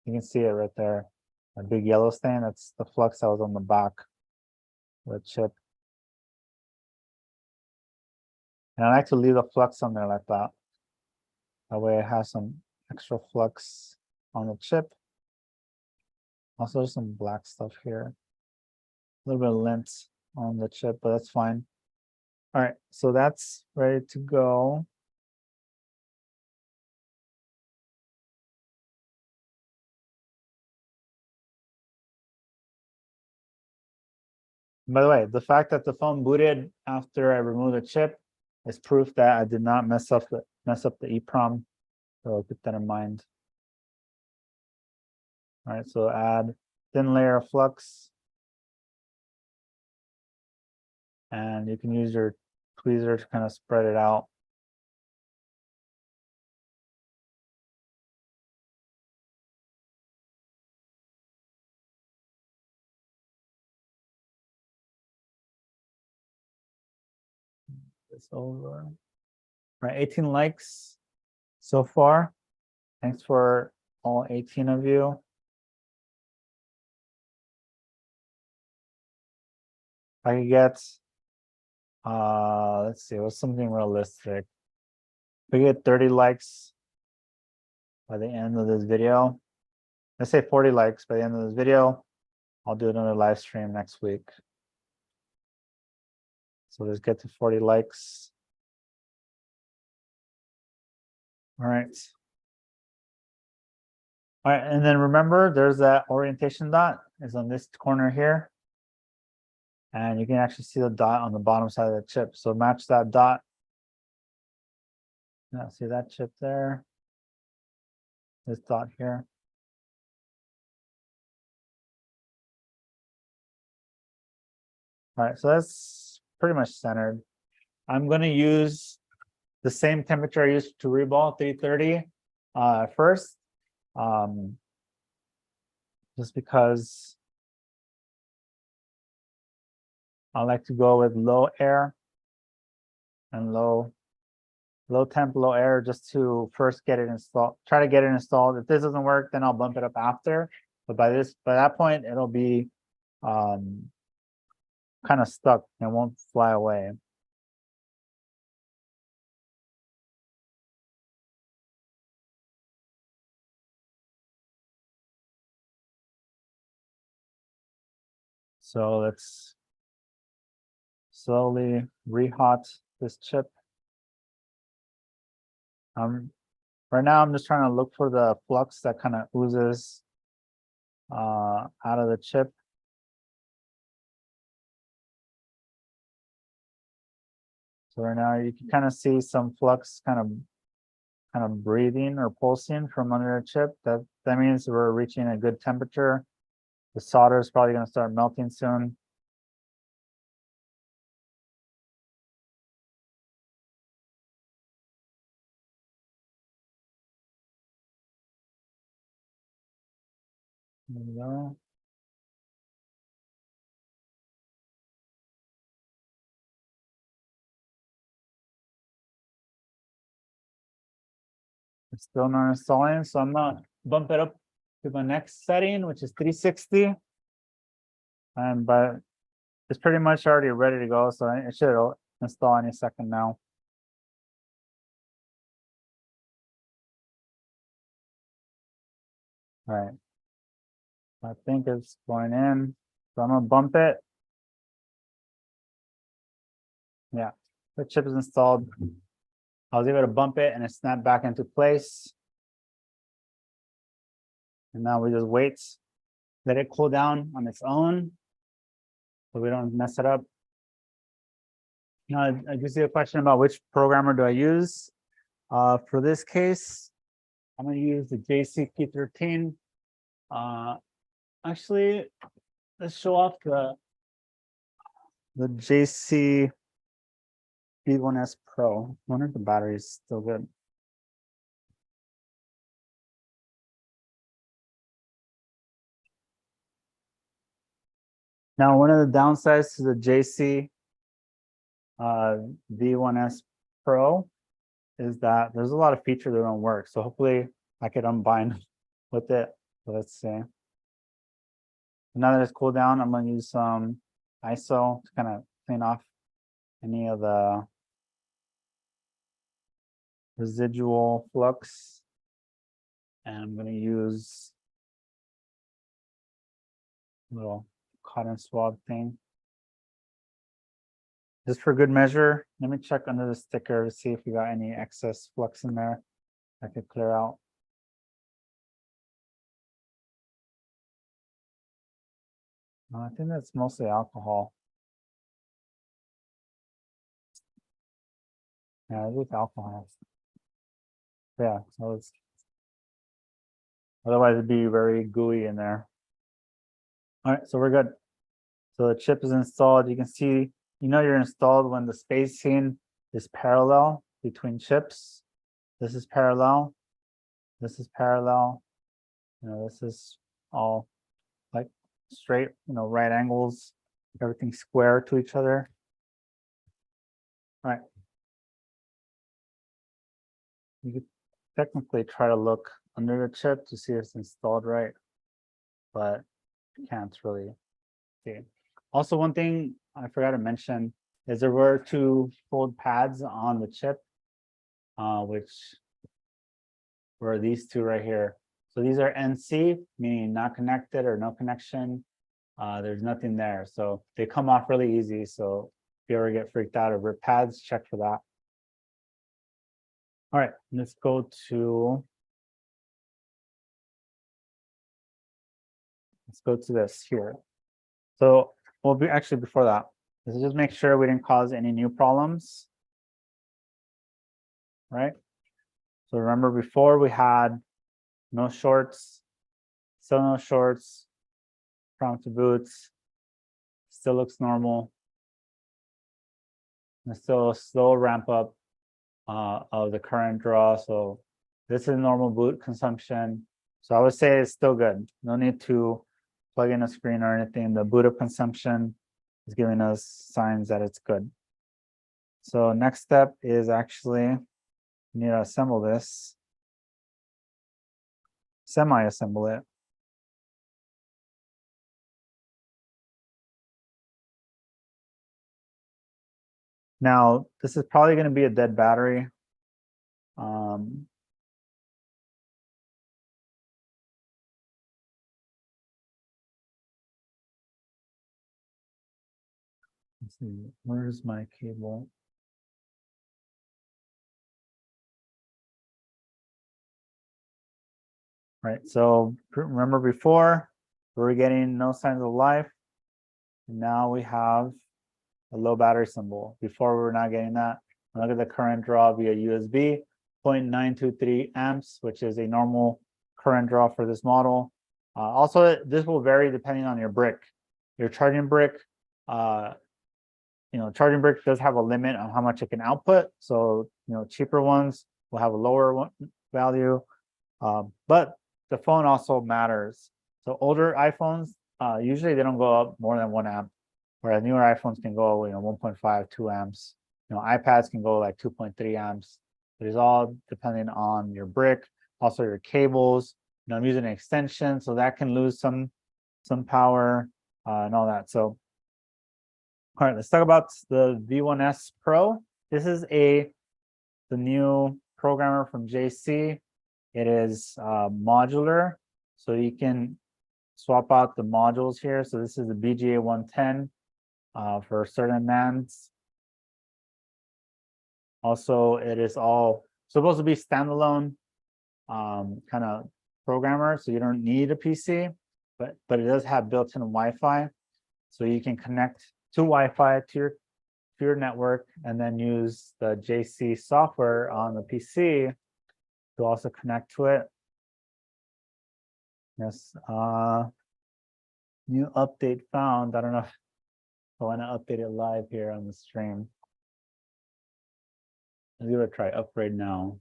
you can see it right there, a big yellow stain. That's the flux that was on the back of the chip. And I like to leave the flux on there like that. That way it has some extra flux on the chip. Also, there's some black stuff here. A little bit of lint on the chip, but that's fine. All right, so that's ready to go. By the way, the fact that the phone booted after I removed the chip is proof that I did not mess up the EEPROM. So keep that in mind. All right, so add thin layer of flux. And you can use your tweezer to kind of spread it out. This over. Right, 18 likes so far. Thanks for all 18 of you. If I could get, let's see, what's something realistic? If we get 30 likes by the end of this video, let's say 40 likes by the end of this video, I'll do another live stream next week. So let's get to 40 likes. All right. All right, and then remember, there's that orientation dot is on this corner here. And you can actually see the dot on the bottom side of the chip. So match that dot. Yeah, see that chip there? This dot here. All right, so that's pretty much centered. I'm going to use the same temperature I used to reball 330 first, just because I like to go with low air and low temp, low air, just to first get it installed. Try to get it installed. If this doesn't work, then I'll bump it up after. But by that point, it'll be kind of stuck and won't fly away. So let's slowly rehot this chip. Right now I'm just trying to look for the flux that kind of oozes out of the chip. So right now you can kind of see some flux kind of breathing or pulsing from under the chip. That means we're reaching a good temperature. The solder is probably going to start melting soon. There we go. It's still not installing, so I'm gonna bump it up to the next setting, which is 360. But it's pretty much already ready to go, so it should install any second now. All right. I think it's going in. So I'm gonna bump it. Yeah, the chip is installed. I was able to bump it and it snapped back into place. And now we just wait, let it cool down on its own so we don't mess it up. Now, I do see a question about which programmer do I use. For this case, I'm going to use the JC V13. Actually, let's show off the JC V1S Pro. I wonder if the battery is still good. Now, one of the downsides to the JC V1S Pro is that there's a lot of features that don't work. So hopefully I could unbind with it. So let's see. Now that it's cooled down, I'm going to use some ISO to kind of clean off any of the residual flux. And I'm going to use a little cotton swab thing. Just for good measure, let me check under the sticker to see if we got any excess flux in there I could clear out. I think that's mostly alcohol. Yeah, it's alcohol. Yeah, so it's otherwise it'd be very gooey in there. All right, so we're good. So the chip is installed. You can see, you're installed when the spacing is parallel between chips. This is parallel. This is parallel. This is all like straight, right angles, everything square to each other. All right. You could technically try to look under the chip to see if it's installed right, but you can't really see. Also, one thing I forgot to mention is there were two fold pads on the chip, which were these two right here. So these are NC, meaning not connected or no connection. There's nothing there. So they come off really easy. So if you ever get freaked out over pads, check for that. All right, let's go to this here. So we'll be actually before that, let's just make sure we didn't cause any new problems. Right? So remember before we had no shorts, still no shorts, prompt to boots, still looks normal. There's still a slow ramp up of the current draw. So this is normal boot consumption. So I would say it's still good. No need to plug in a screen or anything. The boot up consumption is giving us signs that it's good. So next step is actually we need to assemble this, semi-assemble it. Now, this is probably going to be a dead battery. Let's see, where's my cable? Right, so remember before we were getting no signs of life. Now we have a low battery symbol. Before we were not getting that. Look at the current draw via USB, 0.923 amps, which is a normal current draw for this model. Also, this will vary depending on your brick. Your charging brick, charging brick does have a limit on how much it can output. So, cheaper ones will have a lower value, but the phone also matters. So older iPhones, usually they don't go up more than 1 amp, whereas newer iPhones can go, 1.5, 2 amps. iPads can go like 2.3 amps. It is all depending on your brick, also your cables. I'm using an extension, so that can lose some power and all that. So, all right, let's talk about the V1S Pro. This is the new programmer from JC. It is modular, so you can swap out the modules here. So this is the BGA 110 for certain NANDs. Also, it is all supposed to be standalone kind of programmer, so you don't need a PC, but it does have built-in Wi-Fi, so you can connect to Wi-Fi to your network and then use the JC software on the PC to also connect to it. Yes, new update found. I don't know if I want to update it live here on the stream. Let's give it a try. Upgrade now.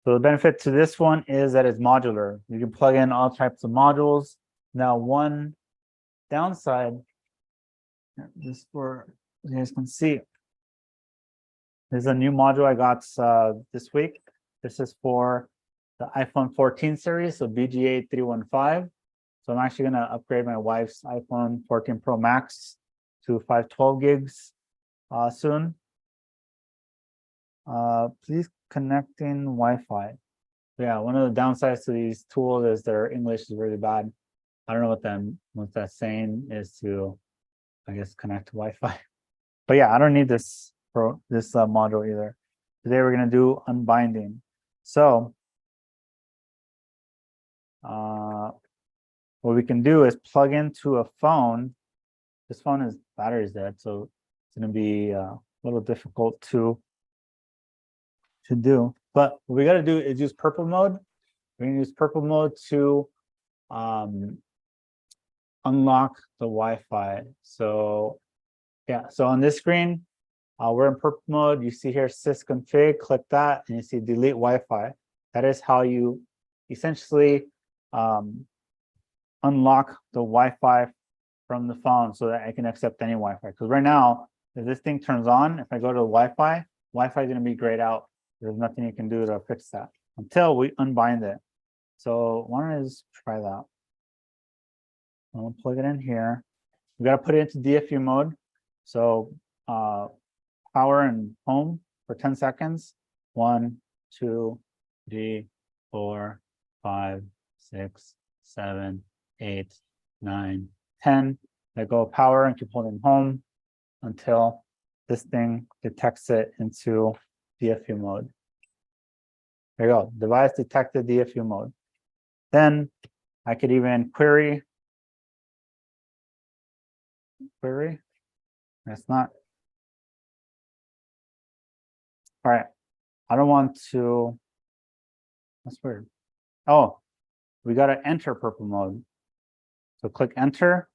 So the benefit to this one is that it's modular. You can plug in all types of modules. Now, one downside, just for you guys can see, there's a new module I got this week. This is for the iPhone 14 series, so BGA 315. So I'm actually going to upgrade my wife's iPhone 14 Pro Max to 512 gigs soon. Please connecting Wi-Fi. Yeah, one of the downsides to these tools is their English is really bad. I don't know what that's saying is to, I guess, connect to Wi-Fi. But yeah, I don't need this module either. Today we're gonna do unbinding. So what we can do is plug into a phone. This phone is battery's dead, so it's gonna be a little difficult to to do. But what we got to do is use purple mode. We're going to use purple mode to unlock the Wi-Fi. So yeah, so on this screen, we're in purple mode. You see here sysconfig, click that, and you see delete Wi-Fi. That is how you essentially unlock the Wi-Fi from the phone so that I can accept any Wi-Fi. Because right now, if this thing turns on, if I go to the Wi-Fi, Wi-Fi is going to be grayed out. There's nothing you can do to fix that until we unbind it. So why don't I just try that? I'll plug it in here. We got to put it into DFU mode. So power and home for 10 seconds. 1, 2, 3, 4, 5, 6, 7, 8, 9, 10. Let go of power and keep holding home until this thing detects it into DFU mode. There you go. Device detected DFU mode. Then I could even query. That's not. All right. I don't want to. That's weird. Oh, we got to enter purple mode. So click enter.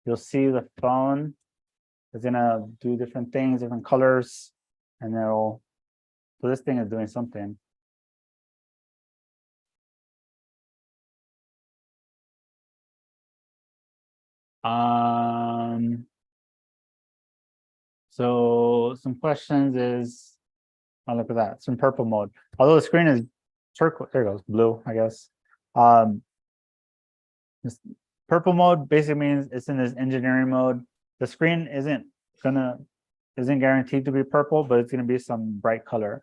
You'll see the phone is gonna do different things, different colors, and it'll. So this thing is doing something. So some questions is, oh, look at that. It's in purple mode. Although the screen is turquoise, there it goes, blue, I guess. This purple mode basically means it's in this engineering mode. The screen isn't guaranteed to be purple, but it's gonna be some bright color.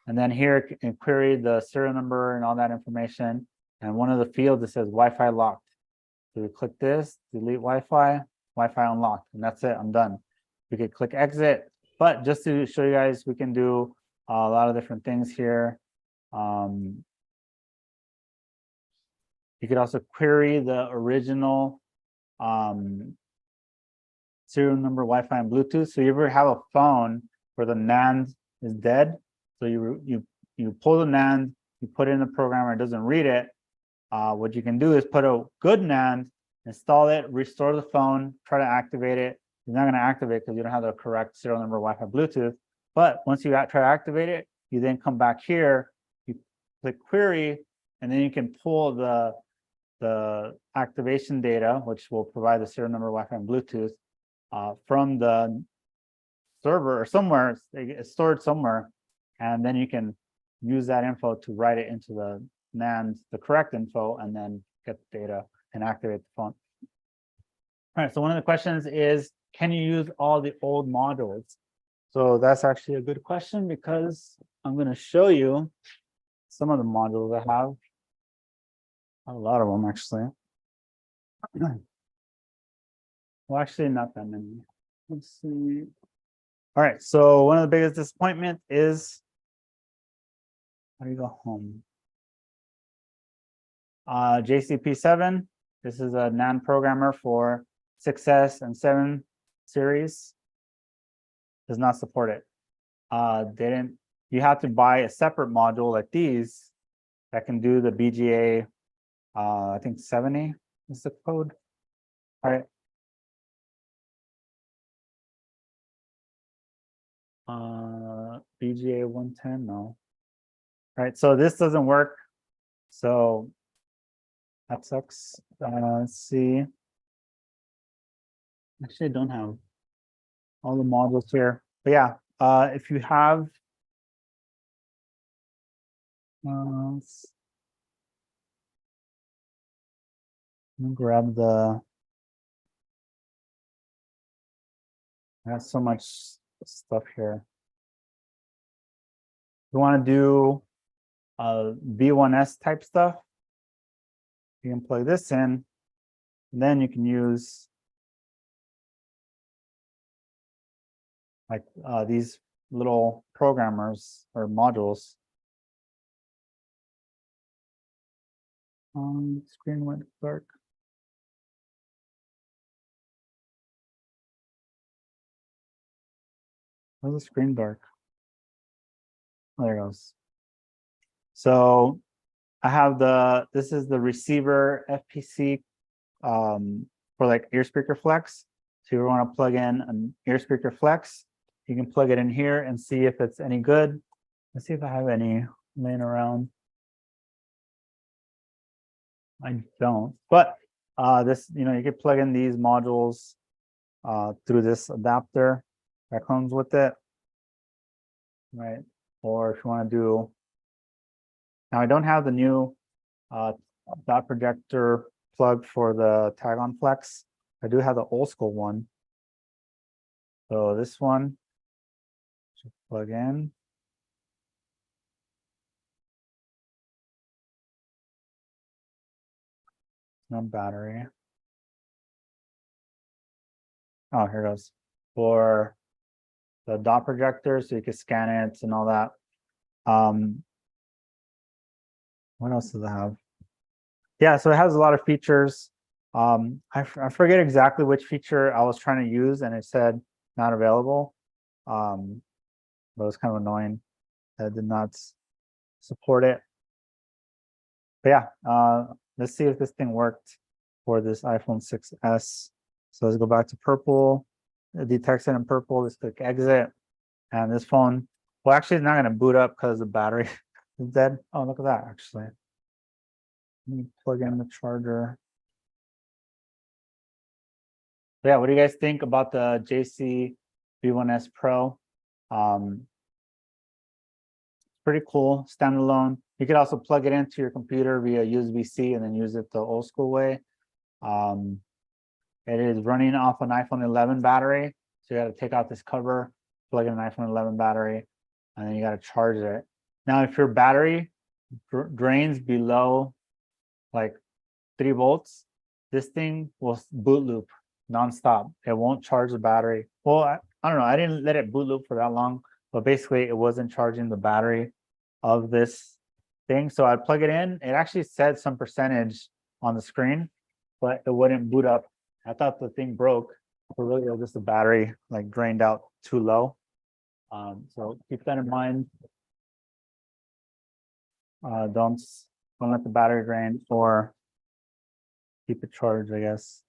And then here it can query the serial number and all that information. And one of the fields that says Wi-Fi locked. So we click this, delete Wi-Fi, Wi-Fi unlocked, and that's it, I'm done. We could click exit, but just to show you guys, we can do a lot of different things here. You could also query the original serial number, Wi-Fi, and Bluetooth. So you ever have a phone where the NAND is dead? So you pull the NAND, you put it in the programmer, it doesn't read it. What you can do is put a good NAND, install it, restore the phone, try to activate it. You're not going to activate because you don't have the correct serial number, Wi-Fi, Bluetooth. But once you try to activate it, you then come back here, you click query, and then you can pull the activation data, which will provide the serial number, Wi-Fi, and Bluetooth from the server or somewhere. It's stored somewhere, and then you can use that info to write it into the NAND, the correct info, and then get the data and activate the phone. All right, so one of the questions is, can you use all the old modules? So that's actually a good question because I'm going to show you some of the modules I have. A lot of them, actually. Well, actually, not that many. Let's see. All right, so one of the biggest disappointment is, how do you go home? JCP7. This is a NAND programmer for 6S and 7 series. Does not support it. You have to buy a separate module like these that can do the BGA, I think 70 is the code. All right. BGA 110, no. All right, so this doesn't work. So that sucks. Let's see. Actually, I don't have all the modules here. But yeah, if you have let's grab the, I have so much stuff here. You want to do V1S type stuff, you can plug this in, and then you can use like these little programmers or modules. Screen went dark. Where's the screen dark? Oh, there it goes. So I have this is the receiver FPC for like ear speaker flex. So you want to plug in an ear speaker flex, you can plug it in here and see if it's any good. Let's see if I have any laying around. I don't, but this, you know, you could plug in these modules through this adapter that comes with it, right? Or if you want to do, now I don't have the new dot projector plug for the tag on flex. I do have the old school one. So this one should plug in. No battery. Oh, here it goes. For the dot projector, so you can scan it and all that. What else does it have? Yeah, so it has a lot of features. I forget exactly which feature I was trying to use, and it said not available. But it was kind of annoying that it did not support it. But yeah, let's see if this thing worked for this iPhone 6s. So let's go back to purple. It detects it in purple. Let's click exit. And this phone, well, actually, it's not going to boot up because the battery is dead. Oh, look at that, actually. Let me plug in the charger. But yeah, what do you guys think about the JC V1S Pro? Pretty cool, standalone. You could also plug it into your computer via USB-C and then use it the old school way. It is running off an iPhone 11 battery. So you got to take out this cover, plug in an iPhone 11 battery, and then you got to charge it. Now, if your battery drains below like 3 volts, this thing will boot loop nonstop. It won't charge the battery. Well, I don't know. I didn't let it boot loop for that long, but basically it wasn't charging the battery of this thing. So I'd plug it in. It actually said some percentage on the screen, but it wouldn't boot up. I thought the thing broke, but really it was just the battery like drained out too low. So keep that in mind. Don't let the battery drain, or keep it charged, I guess.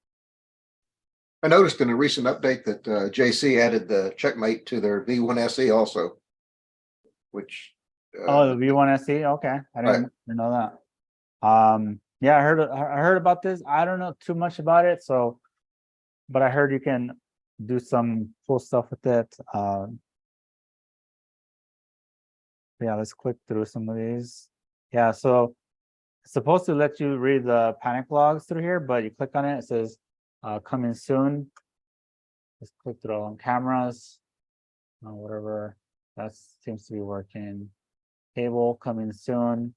I noticed in a recent update that JC added the checkmate to their V1SE also, which Oh, the V1SE. Okay, I didn't know that. Yeah, I heard about this. I don't know too much about it, so, but I heard you can do some cool stuff with it. Yeah, let's click through some of these. Yeah, so it's supposed to let you read the panic logs through here, but you click on it, it says coming soon. Let's click through on cameras, whatever. That seems to be working. Cable coming soon.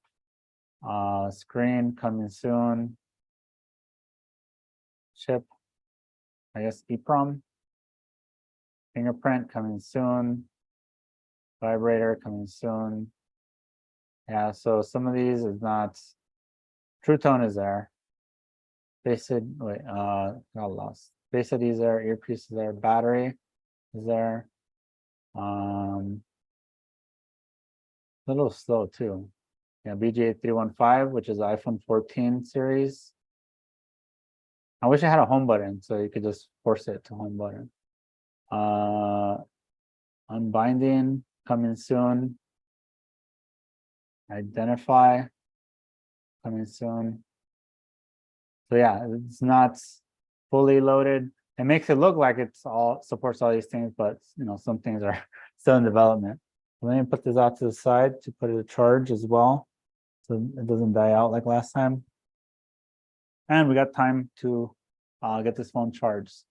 Screen coming soon. Chip, I guess eeprom. Fingerprint coming soon. Vibrator coming soon. Yeah, so some of these is not. True Tone is there. Face ID, wait, got lost. Face ID is there. Earpiece is there. Battery is there. A little slow too. Yeah, BGA315, which is the iPhone 14 series. I wish I had a home button so you could just force it to home button. Unbinding coming soon. Identify coming soon. So yeah, it's not fully loaded. It makes it look like it's all supports all these things, but you know, some things are still in development. Let me put this out to the side to put it to charge as well, so it doesn't die out like last time. And we got time to get this phone charged.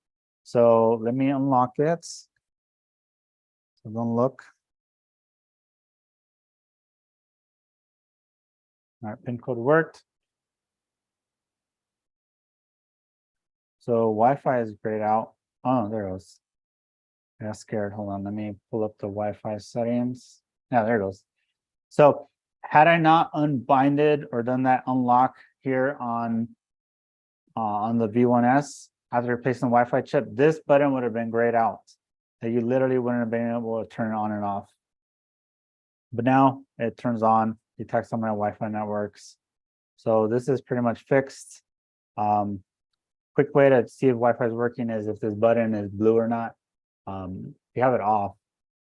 So let me unlock it. So don't look. All right, pin code worked. So Wi-Fi is grayed out. Oh, there it goes. I got scared. Hold on. Let me pull up the Wi-Fi settings. Yeah, there it goes. So had I not unbinded or done that unlock here on the V1S after replacing the Wi-Fi chip, this button would have been grayed out. That you literally wouldn't have been able to turn it on and off. But now it turns on detects on my Wi-Fi networks. So this is pretty much fixed. Quick way to see if Wi-Fi is working is if this button is blue or not. If you have it off,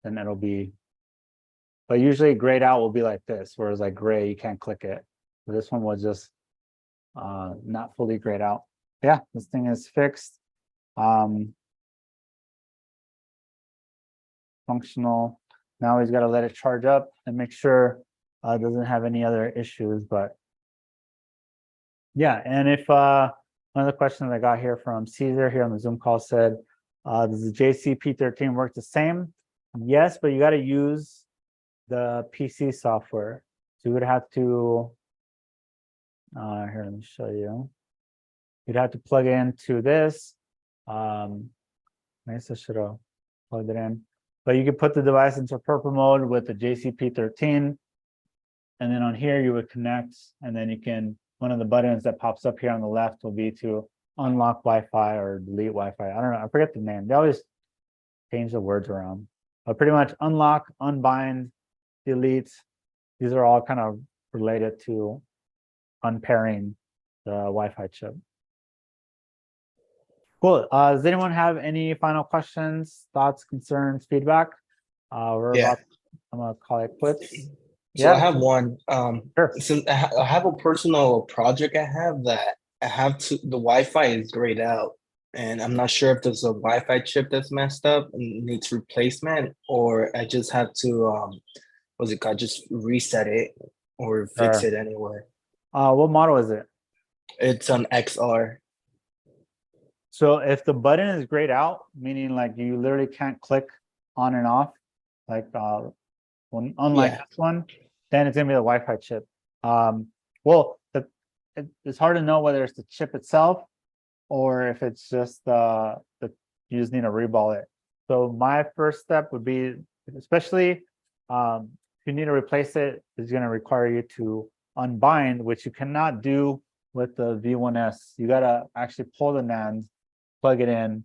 then it'll be, but usually grayed out will be like this, whereas like gray, you can't click it. So this one was just not fully grayed out. Yeah, this thing is fixed. Functional. Now he's got to let it charge up and make sure it doesn't have any other issues. But yeah, and if one of the questions I got here from Caesar here on the Zoom call said, does the JC P13 work the same? Yes, but you got to use the PC software. So you would have to, here, let me show you. You'd have to plug into this. I guess I should have plugged it in. But you could put the device into purple mode with the JC P13. And then on here, you would connect, and then you can, one of the buttons that pops up here on the left will be to unlock Wi-Fi or delete Wi-Fi. I don't know, I forget the name. They always change the words around. But pretty much unlock, unbind, delete. These are all kind of related to unpairing the Wi-Fi chip. Cool. Does anyone have any final questions, thoughts, concerns, feedback? I'm gonna call it quits. So I have one. Sure. Since I have a personal project I have that I have to, the Wi-Fi is grayed out, and I'm not sure if there's a Wi-Fi chip that's messed up and needs replacement, or I just have to what's it called? Just reset it or fix it anywhere. What model is it? It's an XR. So if the button is grayed out, meaning like you literally can't click on and off, like unlike this one, then it's gonna be the Wi-Fi chip. Well, it's hard to know whether it's the chip itself or if it's just you just need to reball it. So my first step would be, especially if you need to replace it, it's gonna require you to unbind, which you cannot do with the V1S. You gotta actually pull the NAND, plug it in,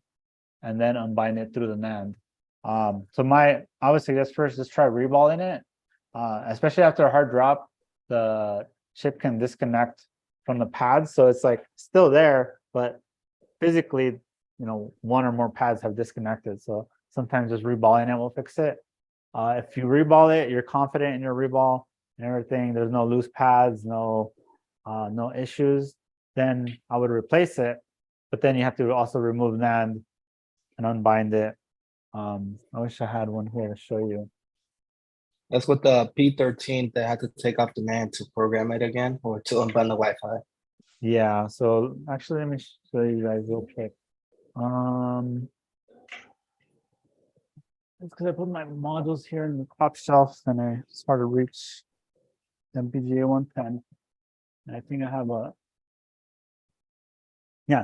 and then unbind it through the NAND. So I would suggest first just try reballing it, especially after a hard drop. The chip can disconnect from the pads, so it's like still there, but physically, one or more pads have disconnected. So sometimes just reballing it will fix it. If you reball it, you're confident in your reball and everything, there's no loose pads, no issues, then I would replace it. But then you have to also remove NAND and unbind it. I wish I had one here to show you. That's with the P13. They had to take off the NAND to program it again or to unbind the Wi-Fi. Yeah, so actually let me show you guys real quick. It's because I put my modules here in the top shelf and it's hard to reach MPGA 110. And I think I have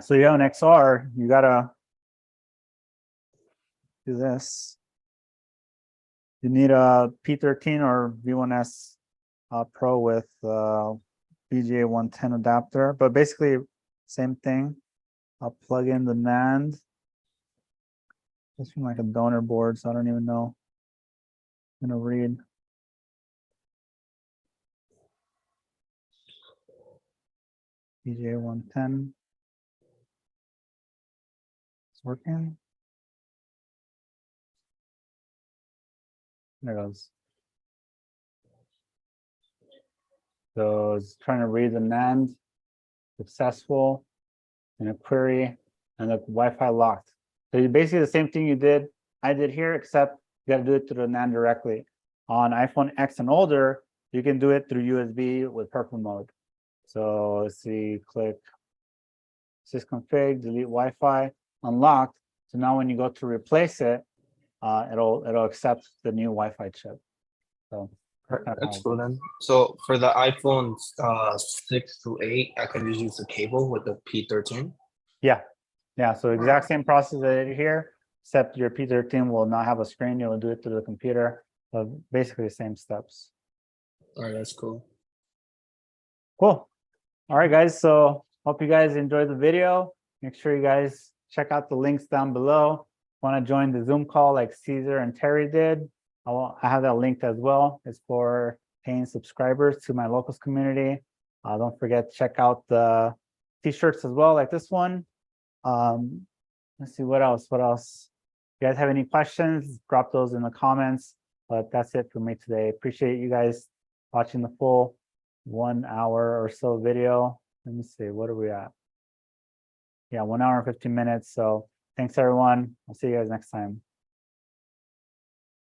so you have an XR, you gotta do this. You need a P13 or V1S Pro with BGA 110 adapter, but basically same thing. I'll plug in the NAND. It's from like a donor board, so I don't even know. I'm gonna read. BGA 110. It's working. There it goes. So it's trying to read the NAND, successful, in a query, and the Wi-Fi locked. So basically the same thing I did here, except you got to do it through the NAND directly. On iPhone X and older, you can do it through USB with purple mode. So let's see, click sysconfig, delete Wi-Fi, unlocked. So now when you go to replace it, it'll accept the new Wi-Fi chip. So that's cool then. So for the iPhone 6 to 8, I can just use the cable with the P13. Yeah, so exact same process I did here, except your P13 will not have a screen. You'll do it through the computer. So basically the same steps. All right, that's cool. Cool. All right, guys. So hope you guys enjoyed the video. Make sure you guys check out the links down below. Want to join the Zoom call like Caesar and Terry did? I have that linked as well. It's for paying subscribers to my locals community. Don't forget to check out the t-shirts as well, like this one. Let's see what else. If you guys have any questions, drop those in the comments. But that's it for me today. Appreciate you guys watching the full 1 hour or so video. Let me see, what are we at? Yeah, 1 hour and 15 minutes. So thanks everyone. I'll see you guys next time.